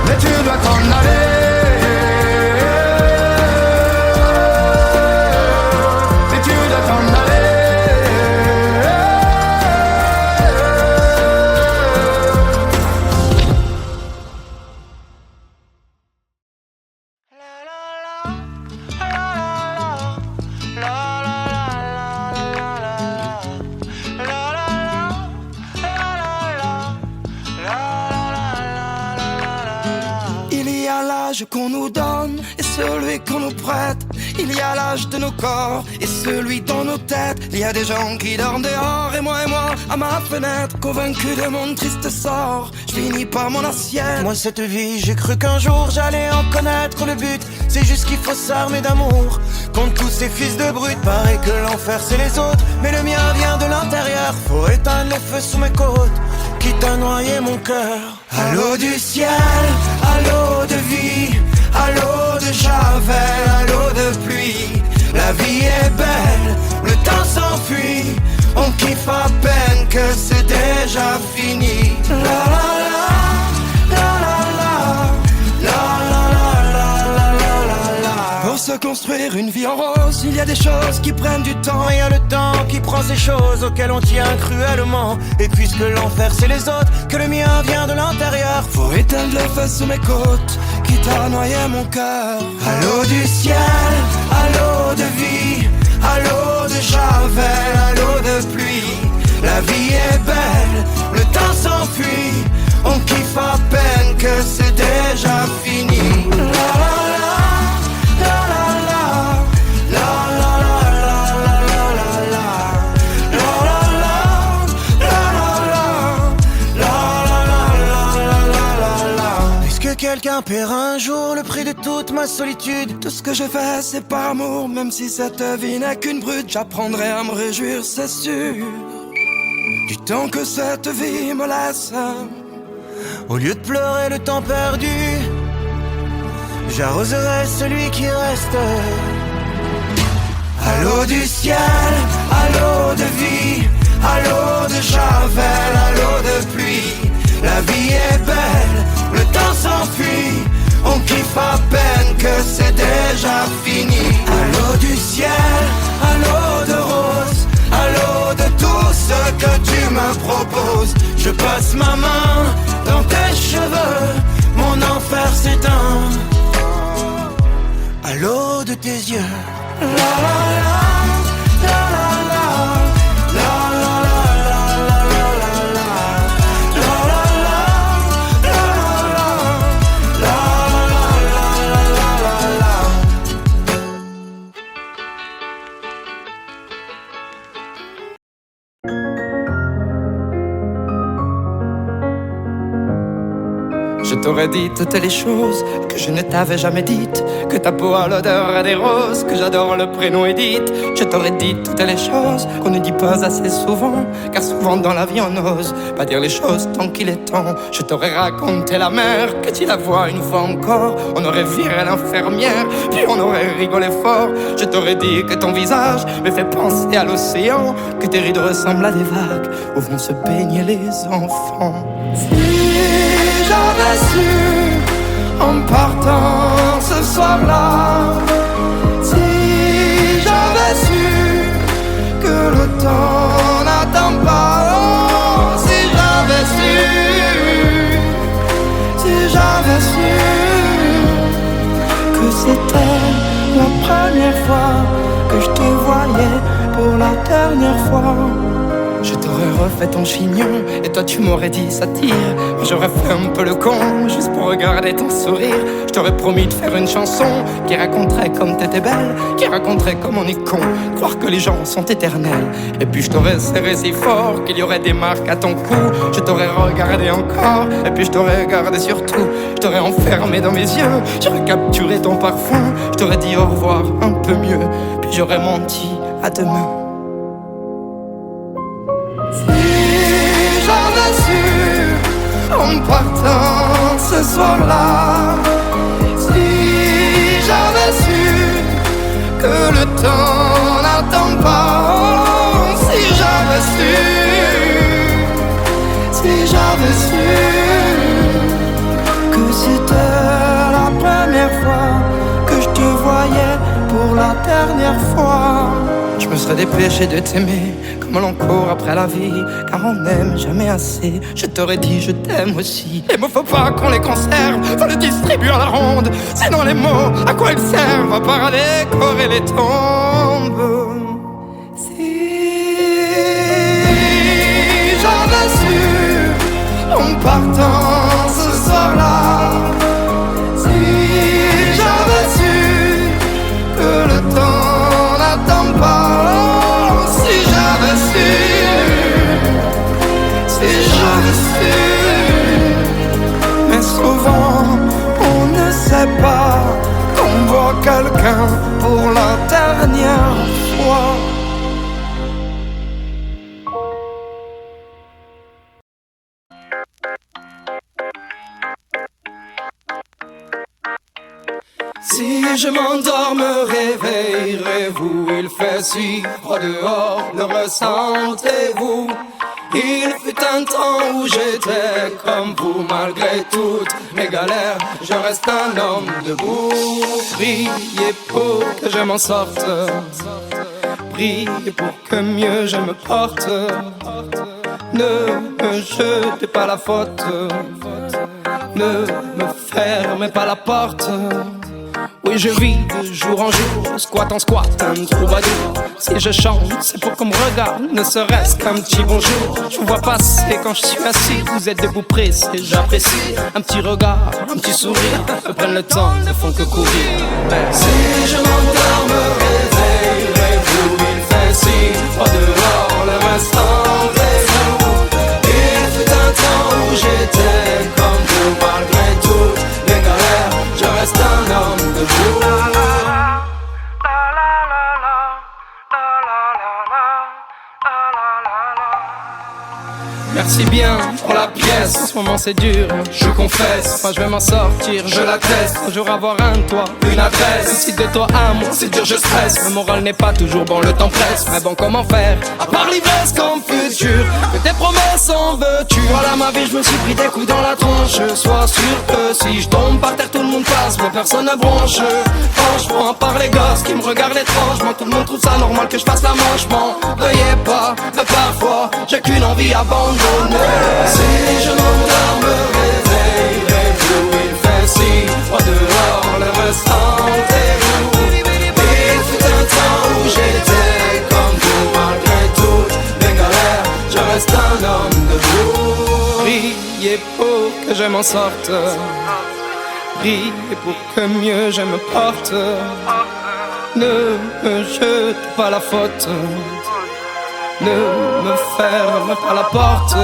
Mais tu dois t'en aller. Mais tu dois t'en aller. Qu'on nous donne et celui qu'on nous prête. Il y a l'âge de nos corps et celui dans nos têtes. Il y a des gens qui dorment dehors et moi à ma fenêtre, convaincu de mon triste sort. Je finis par mon assiette. Moi cette vie j'ai cru qu'un jour j'allais en connaître le but. C'est juste qu'il faut s'armer d'amour contre tous ces fils de brutes. Paraît que l'enfer c'est les autres, mais le mien vient de l'intérieur. Faut éteindre les feux sous mes côtes, quitte à noyer mon cœur. À l'eau du ciel, à l'eau de vie, à l'eau de javel, à l'eau de pluie. La vie est belle, le temps s'enfuit. On kiffe à peine que c'est déjà fini. La la la, la la la, la la la la la la la. Pour se construire une vie en rose, il y a des choses qui prennent du temps. Il y a le temps qui prend ces choses auxquelles on tient cruellement. Et puisque l'enfer c'est les autres, que le mien vient de l'intérieur. Faut éteindre le feu sous mes côtes, quitte à noyer mon cœur. À l'eau du ciel, à l'eau de vie, à l'eau de javel, à l'eau de pluie. La vie est belle, le temps s'enfuit. On kiffe à peine que c'est déjà fini. La la la, la la la, la la la la la la la la, la la la, la la la, la la la la la la la. Puisque quel quelqu'un paiera un jour le prix de toute ma solitude. Tout ce que je fais c'est par amour, même si cette vie n'est qu'une brute. J'apprendrai à me réjouir, c'est sûr, du temps que cette vie me laisse. Au lieu de pleurer le temps perdu, j'arroserai celui qui reste. À l'eau du ciel, à l'eau de vie, à l'eau de javel, à l'eau de pluie. La vie est belle, le temps s'enfuit, on kiffe à peine que c'est déjà fini. À l'eau du ciel, à l'eau de rose, à l'eau de tout ce que tu me proposes. Je passe ma main dans tes cheveux, mon enfer s'éteint. À l'eau de tes yeux. La la la, la la la, la la la, la la la la, la la la, la la la, la la la. Je t'aurais dit toutes les choses que je ne t'avais jamais dites, que ta peau a l'odeur des roses, que j'adore le prénom Edith. Je t'aurais dit toutes les choses qu'on ne dit pas assez souvent, car souvent dans la vie on n'ose pas dire les choses tant qu'il est temps. Je t'aurais raconté la mer, que tu la vois une fois encore. On aurait viré l'infirmière, puis on aurait rigolé fort. Je t'aurais dit que ton visage me fait penser à l'océan, que tes rides ressemblent à des vagues où vont se baigner les enfants. Si j'avais su en partant ce soir-là, si j'avais su que le temps n'attend pas, oh, si j'avais su que c'était la première fois que je te voyais pour la dernière fois. Je t'aurais refait ton chignon et toi tu m'aurais dit ça tire. Moi j'aurais fait un peu le con juste pour regarder ton sourire. Je t'aurais promis de faire une chanson qui raconterait comme t'étais belle, qui raconterait comme on est con, croire que les gens sont éternels. Et puis je t'aurais serré si fort qu'il y aurait des marques à ton cou. Je t'aurais regardé encore et puis je t'aurais regardé surtout. Je t'aurais enfermé dans mes yeux, j'aurais capturé ton parfum. Je t'aurais dit au revoir un peu mieux, puis j'aurais menti à demain. En partant ce soir-là, si j'avais su que le temps n'attend pas, oh, si j'avais su que c'était la première fois que je te voyais pour la dernière fois. Je me serais dépêché de t'aimer comme l'on court après la vie, car on n'aime jamais assez. Je t'aurais dit je t'aime aussi. Les mots faut pas qu'on les conserve, faut les distribuer à la ronde. Sinon les mots, à quoi ils servent à part à décorer les tombes. Si j'avais su en partant ce soir-là, si j'avais su que le temps n'attend pas, mais souvent on ne sait pas qu'on voit quelqu'un pour la dernière fois. Si je m'endors, me réveillerez-vous? Il fait si froid dehors, le ressentez-vous? Il fut un temps où j'étais comme vous, malgré toutes mes galères, je reste un homme debout. Priez pour que je m'en sorte, priez pour que mieux je me porte. Ne me jetez pas la faute, ne me fermez pas la porte. Oui, je vis de jour en jour, squat en squat, un troubadour. Si je chante, c'est pour qu'on me regarde, ne serait-ce qu'un petit bonjour. Je vous vois passer quand je suis assis, vous êtes debout pressé, j'apprécie. Un petit regard, un petit sourire, me prennent le temps, ne font que courir. Si je m'endors, me réveillerez-vous? Il fait si froid dehors, le restant est vous. Il fut un temps où j'étais comme vous, malgré tout les galères. Merci bien pour la pièce. En ce moment c'est dur, je confesse. Moi je vais m'en sortir, je l'atteste. Un jour avoir un toit, une adresse. Même si de toi à moi c'est dur, je stresse. Le moral n'est pas toujours bon, le temps presse. Mais bon, comment faire, à part l'ivresse comme futur, que tes promesses en veux-tu. Voilà ma vie, je me suis pris des coups dans la tronche. Sois sûr que si je tombe par terre, tout le monde passe, mais personne ne bronche. Franchement, à part les gosses qui me regardent étrangement, tout le monde trouve ça normal que je fasse la manche. M'en veuillez pas, mais parfois j'ai qu'une envie abandonnée. Si je m'endors, me réveillerai plus. Il fait si froid dehors, le restant est où. Il fut un temps où j'étais comme vous, malgré toutes mes galères, je reste un homme debout. Priez pour que je m'en sorte, priez pour que mieux je me porte. Ne me jete pas la faute, ne me ferme pas la porte.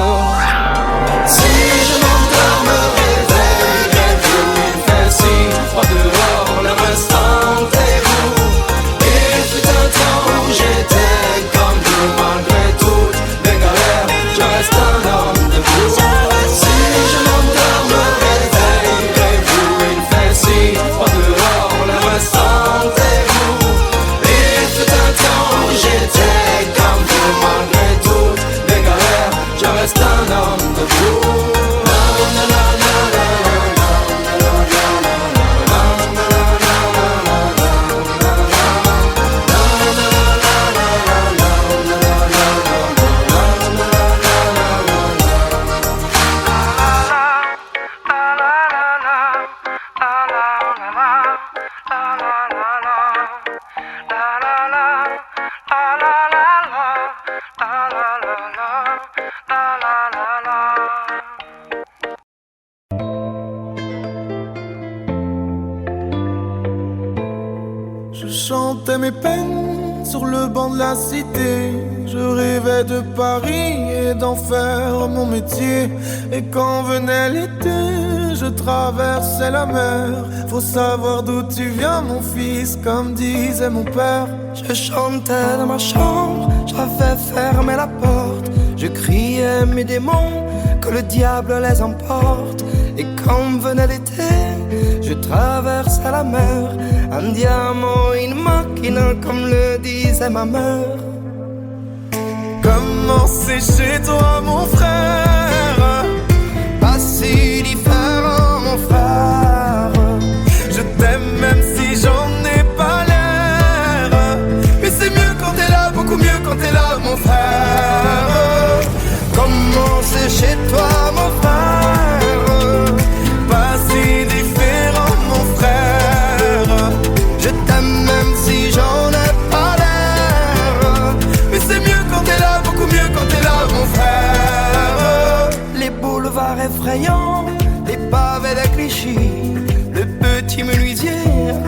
Si je m'endors, me réveillerai plus. Il fait si froid dehors, le restant est où. Il fut un temps où j'étais comme vous, malgré toutes mes galères, je reste un homme debout. Si je m'endors, me réveillerai plus. Il fait si froid dehors, le restant est où. Il fut un temps où j'étais comme vous, malgré toutes mes galères, je reste un homme debout. Je chantais mes peines sur le banc de la cité. Je rêvais de Paris et d'en faire mon métier. Et quand venait l'été, je traversais la mer. Faut savoir d'où tu viens, mon fils, comme disait mon père. Je chantais dans ma chambre, j'avais fermé la porte. Je criais mes démons, que le diable les emporte. Et quand venait l'été, je traversais la mer. Un diamant, une machine, comme le disait ma mère. Comment c'est chez toi, mon frère? Pas si différent, mon frère. Je t'aime même si j'en ai pas l'air. Mais c'est mieux quand t'es là, beaucoup mieux quand t'es là, mon frère. Comment c'est chez toi, mon frère? Pas si différent, mon frère. Je t'aime même si j'en ai pas l'air. Mais c'est mieux quand t'es là, beaucoup mieux quand t'es là, mon frère. Les boulevards effrayants, les pavés de Clichy, le petit menuisier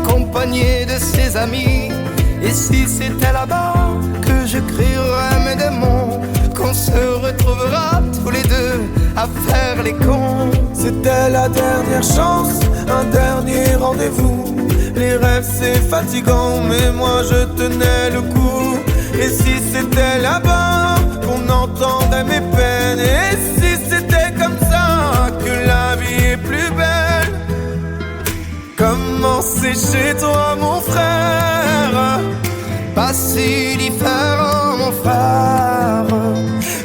accompagné de ses amis. Et si c'était là-bas que je crierais mes démons, qu'on se retrouvera tous les deux à faire les cons. C'était la dernière chance, un dernier rendez-vous. Les rêves c'est fatigant, mais moi je tenais le coup. Et si c'était là-bas qu'on entendait mes peines, et si c'était comme ça que la vie est plus belle. Comment c'est chez toi, mon frère? Pas si différent, mon frère.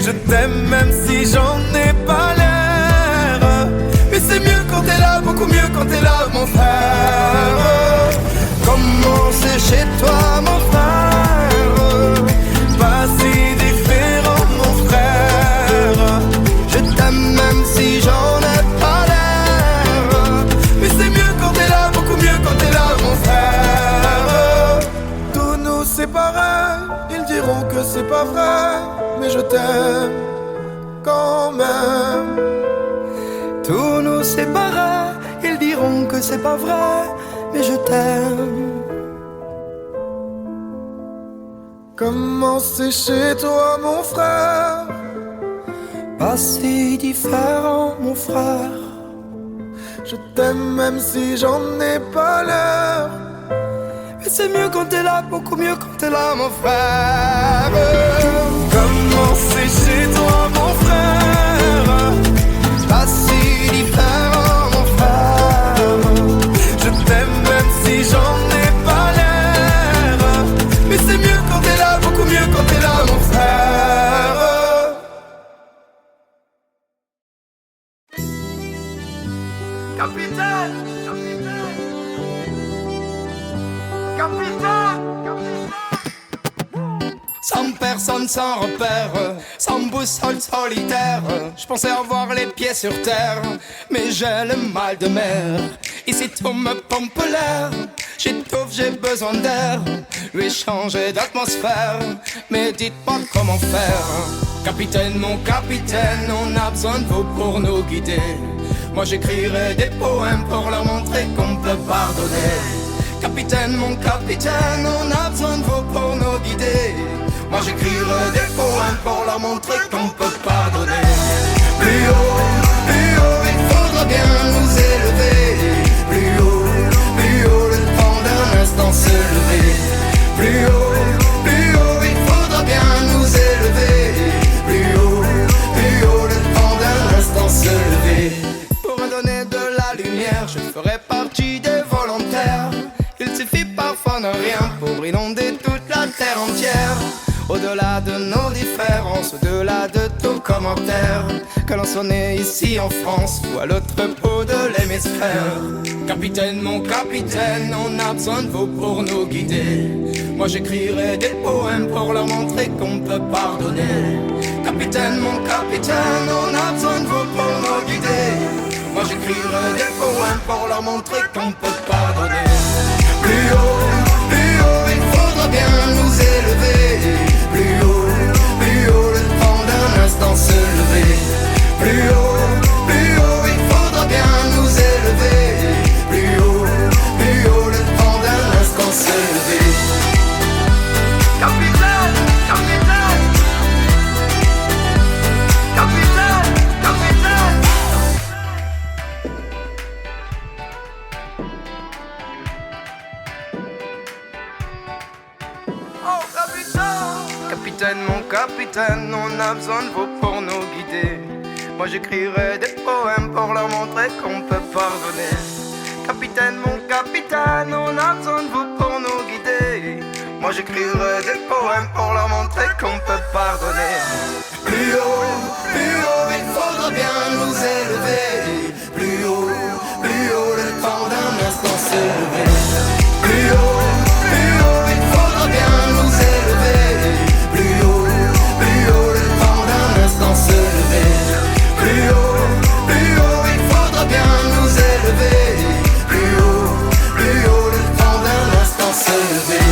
Je t'aime même si j'en ai pas l'air. Mais c'est mieux quand t'es là, beaucoup mieux quand t'es là, mon frère. Comment c'est chez toi, mon frère? Pas si différent, mon frère. Je t'aime même si j'en ai pas l'air. Mais c'est mieux quand t'es là, beaucoup mieux quand t'es là, mon frère. Tous nous séparer, ils diront que c'est pas vrai, mais je t'aime quand même. Tous nous séparer, ils diront que c'est pas vrai, mais je t'aime. Comment c'est chez toi, mon frère? Pas si différent, mon frère. Je t'aime même si j'en ai pas l'air. Mais c'est mieux quand t'es là, beaucoup mieux quand t'es là, mon frère. Comment c'est chez toi, mon frère? personne, sans repère, sans boussole solitaire. Je pensais avoir les pieds sur terre, mais j'ai le mal de mer. Ici tout me pompe l'air, j'étouffe, j'ai besoin d'air. Lui changer d'atmosphère, mais dites-moi comment faire. Capitaine, mon capitaine, on a besoin de vous pour nous guider. Moi j'écrirai des poèmes pour leur montrer qu'on peut pardonner. Capitaine, mon capitaine, on a besoin de vous pour nous guider. Moi j'écrirai des poèmes pour leur montrer qu'on peut pardonner. Plus haut, il faudra bien nous élever. Plus haut, le temps d'un instant se lever. Plus haut, il faudra bien nous élever. Plus haut, le temps d'un instant se lever. Pour me donner de la lumière, je ferai partie des volontaires. Il suffit parfois de rien pour inonder toute la terre entière. Au-delà de nos différences, au-delà de tout commentaire, que l'on soit né ici en France ou à l'autre bout de l'hémisphère. Capitaine, mon capitaine, on a besoin de vous pour nous guider. Moi j'écrirai des poèmes pour leur montrer qu'on peut pardonner. Capitaine, mon capitaine, on a besoin de vous pour nous guider. Moi j'écrirai des poèmes pour leur montrer qu'on peut pardonner. Plus haut, il faudra bien nous élever. Plus haut, le temps d'un instant se lever. Plus haut, il faudra bien nous élever. Plus haut, le temps d'un instant se lever. Capitaine, capitaine, capitaine, capitaine. Oh capitaine, capitaine, mon capitaine, on a besoin de vous pour nous guider. Moi j'écrirai des poèmes pour leur montrer qu'on peut pardonner. Capitaine, mon capitaine, on a besoin de vous pour nous guider. Moi j'écrirai des poèmes pour leur montrer qu'on peut pardonner. Plus haut, il faudra bien nous élever. Plus haut, le temps d'un instant se lever. Plus haut, il faudra bien nous élever. Plus haut, le temps d'un instant se lever. Plus haut, il faudra bien nous élever. Plus haut, le temps d'un instant se lever.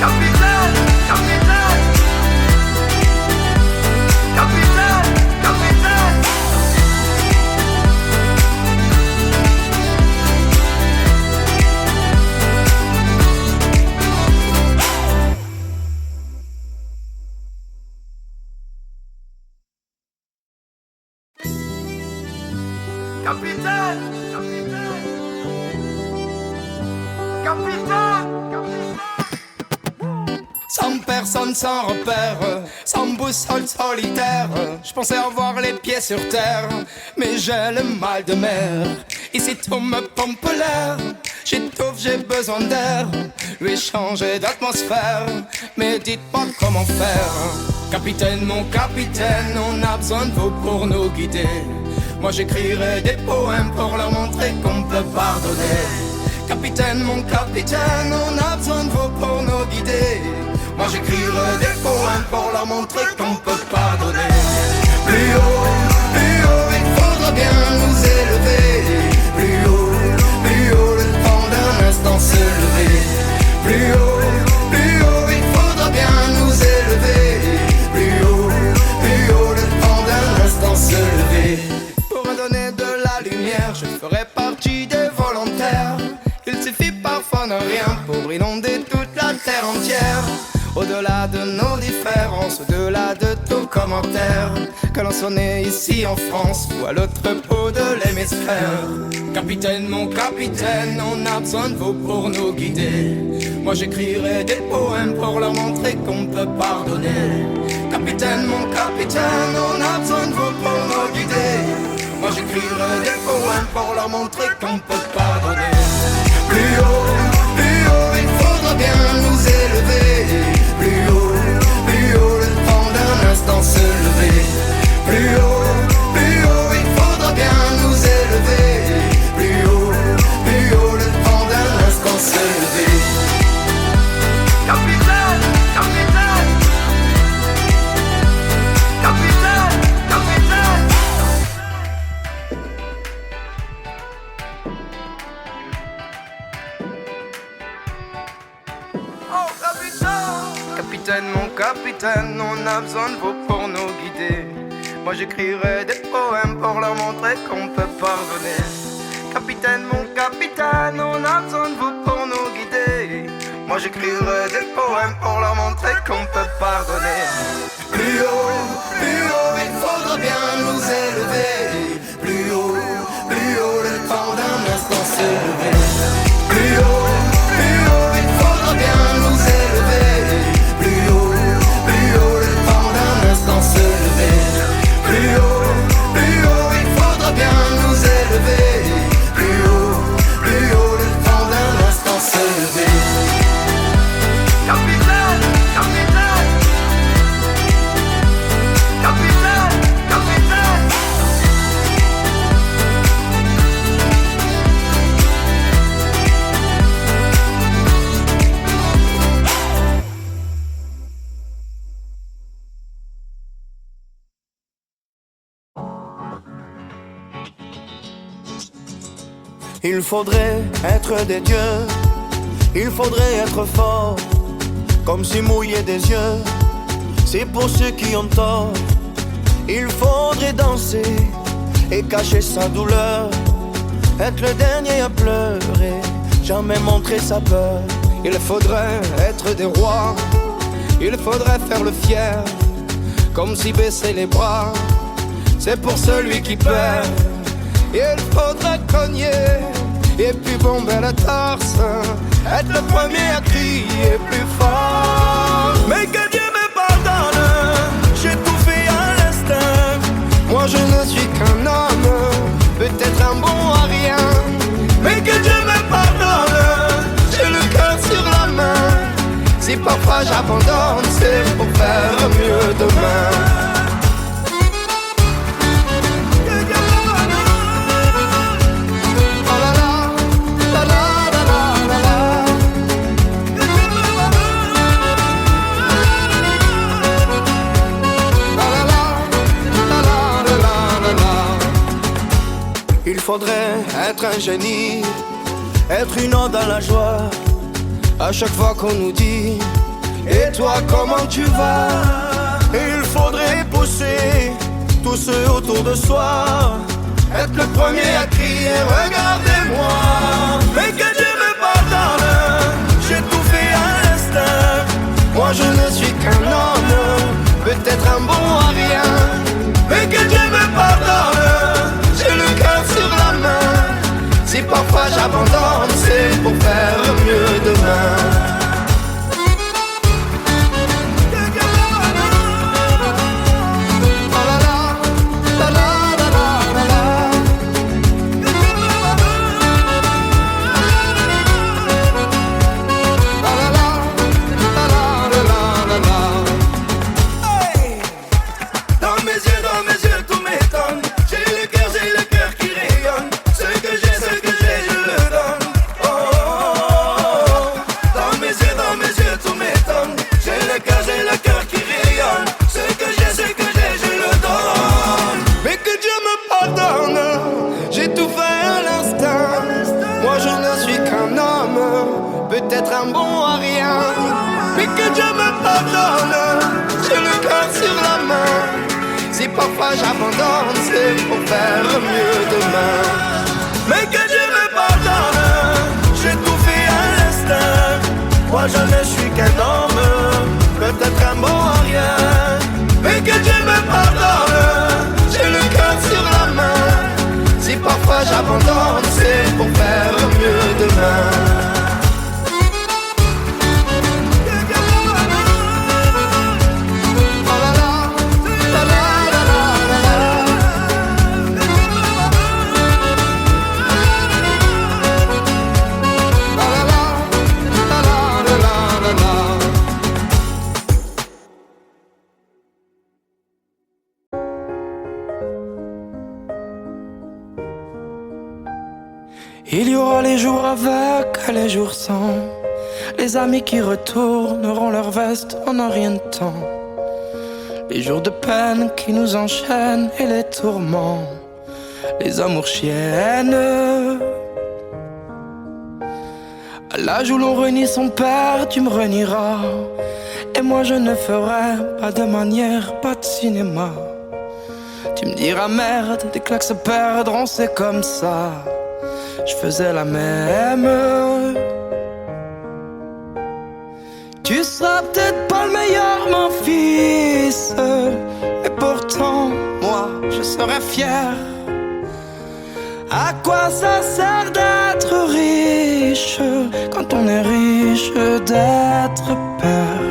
Capitaine, capitaine, capitaine, capitaine. Capitaine, capitaine, capitaine, capitaine. Sans personne, sans repère, sans boussole solitaire. Je pensais avoir les pieds sur terre, mais j'ai le mal de mer. Ici tout me pompe l'air, j'étouffe, j'ai besoin d'air. Lui changer d'atmosphère, mais dites-moi comment faire. Capitaine, mon capitaine, on a besoin de vous pour nous guider. Moi j'écrirai des poèmes pour leur montrer qu'on peut pardonner. Capitaine, mon capitaine, on a besoin de vous pour nous guider. Moi j'écrirai des poèmes pour leur montrer qu'on peut pardonner. Plus haut, il faudra bien nous élever. Plus haut, le temps d'un instant se lever. Plus haut, il faudra bien nous élever. Plus haut, le temps d'un instant se lever. Pour me donner de la lumière, je ferai partie des volontaires. Il suffit parfois de rien pour inonder toute la terre entière. Au-delà de nos différences, au-delà de tout commentaire, que l'on soit né ici en France ou à l'autre bout de l'hémisphère. Capitaine, mon capitaine, on a besoin de vous pour nous guider. Moi j'écrirai des poèmes pour leur montrer qu'on peut pardonner. Capitaine, mon capitaine, on a besoin de vous pour nous guider. Moi j'écrirai des poèmes pour leur montrer qu'on peut pardonner. Plus haut, il faudra bien nous élever. Plus haut, le temps d'un instant se lever. Plus haut, il faudra bien nous élever. Plus haut, le temps d'un instant se lever. Capitaine, capitaine, Capitaine, mon capitaine, on a besoin de vous pour nous guider. Moi j'écrirai des poèmes pour leur montrer qu'on peut pardonner. Capitaine, mon capitaine, on a besoin de vous pour nous guider. Moi j'écrirai des poèmes pour leur montrer qu'on peut pardonner. Plus haut, il faudra bien nous élever. Plus haut, le temps d'un instant s'élever. Plus haut, il faudra bien nous élever. Plus haut, le temps d'un instant s'élever. Plus haut, il faudra bien nous élever. Plus haut, le temps d'un instant s'élever. Capitaine, capitaine, capitaine, capitaine. Il faudrait être des dieux, il faudrait être fort, comme si mouiller des yeux, c'est pour ceux qui ont tort. Il faudrait danser et cacher sa douleur, être le dernier à pleurer, jamais montrer sa peur. Il faudrait être des rois, il faudrait faire le fier, comme si baisser les bras, c'est pour celui qui perd. Il faudrait cogner et puis bomber la torse, être le premier à crier plus fort. Mais que Dieu me pardonne, j'ai tout fait à l'instinct. Moi je ne suis qu'un homme, peut-être un bon à rien. Mais que Dieu me pardonne, j'ai le cœur sur la main. Si parfois j'abandonne, c'est pour faire mieux demain. Il faudrait être un génie, être une onde dans la joie. À chaque fois qu'on nous dit et toi comment tu vas? Il faudrait pousser tous ceux autour de soi, être le premier à crier regardez-moi. Mais que Dieu me pardonne, j'ai tout fait à l'instinct. Moi je ne suis qu'un homme, peut-être un bon à rien. Mais que Dieu me pardonne, j'ai le cœur sur la main. Si parfois j'abandonne, c'est pour faire mieux demain. Peut-être un bon à rien, mais que Dieu me pardonne, j'ai le cœur sur la main. Si parfois j'abandonne, c'est pour faire mieux demain. Mais que Dieu me pardonne, j'ai tout fait à l'instinct. Moi je ne suis qu'un homme, peut-être un bon à rien. Mais que Dieu me pardonne, j'ai le cœur sur la main. Si parfois j'abandonne, c'est pour faire mieux demain. Il y aura les jours avec et les jours sans, les amis qui retourneront leur veste en un rien de temps, les jours de peine qui nous enchaînent et les tourments, les amours chiennes. À l'âge où l'on renie son père, tu me renieras. Et moi je ne ferai pas de manière, pas de cinéma. Tu me diras merde, des claques se perdront, c'est comme ça. Je faisais la même. Tu seras peut-être pas le meilleur, mon fils, mais pourtant, moi, je serai fier. À quoi ça sert d'être riche quand on est riche d'être père?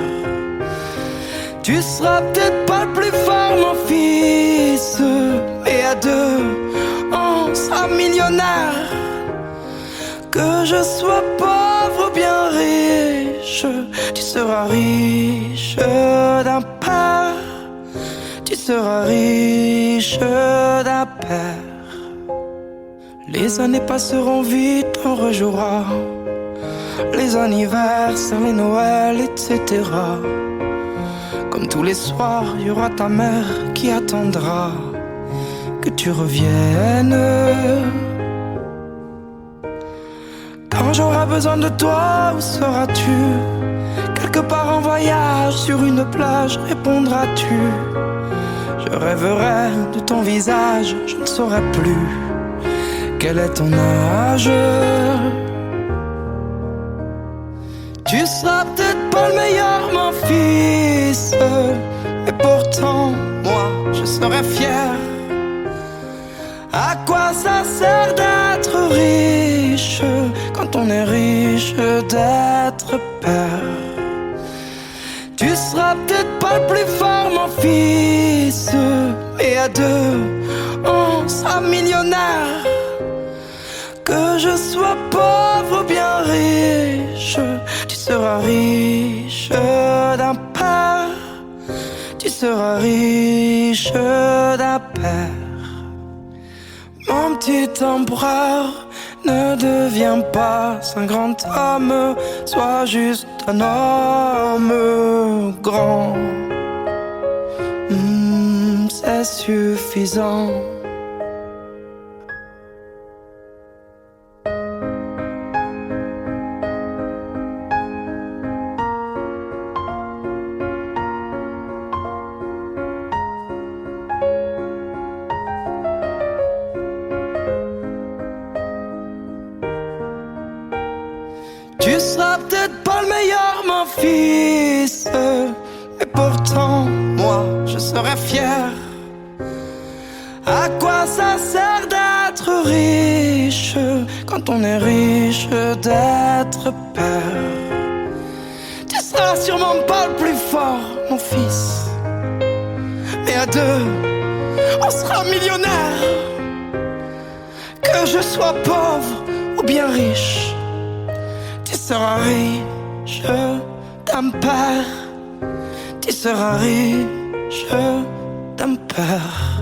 Tu seras peut-être pas le plus fort, mon fils, mais à deux, on sera millionnaire. Que je sois pauvre ou bien riche, tu seras riche d'un père. Tu seras riche d'un père. Les années passeront vite, on rejouera les anniversaires, les Noëls, etc. Comme tous les soirs, il y aura ta mère qui attendra que tu reviennes. Quand j'aurai besoin de toi, où seras-tu? Quelque part en voyage, sur une plage, répondras-tu? Je rêverai de ton visage, je ne saurai plus quel est ton âge. Tu seras peut-être pas le meilleur, mon fils, mais pourtant, moi, je serai fier. À quoi ça sert d'être riche quand on est riche d'être père? Tu seras peut-être pas le plus fort, mon fils, mais à deux, on sera millionnaire. Que je sois pauvre ou bien riche, tu seras riche d'un père. Tu seras riche d'un père. Mon petit empereur, ne deviens pas un grand homme, sois juste un homme grand. C'est suffisant. Tu seras peut-être pas le meilleur, mon fils, mais pourtant, moi, je serai fier. À quoi ça sert d'être riche quand on est riche d'être père? Tu seras sûrement pas le plus fort, mon fils, mais à deux, on sera millionnaire. Que je sois pauvre ou bien riche, tu seras riche d'un père. Tu seras riche d'un père.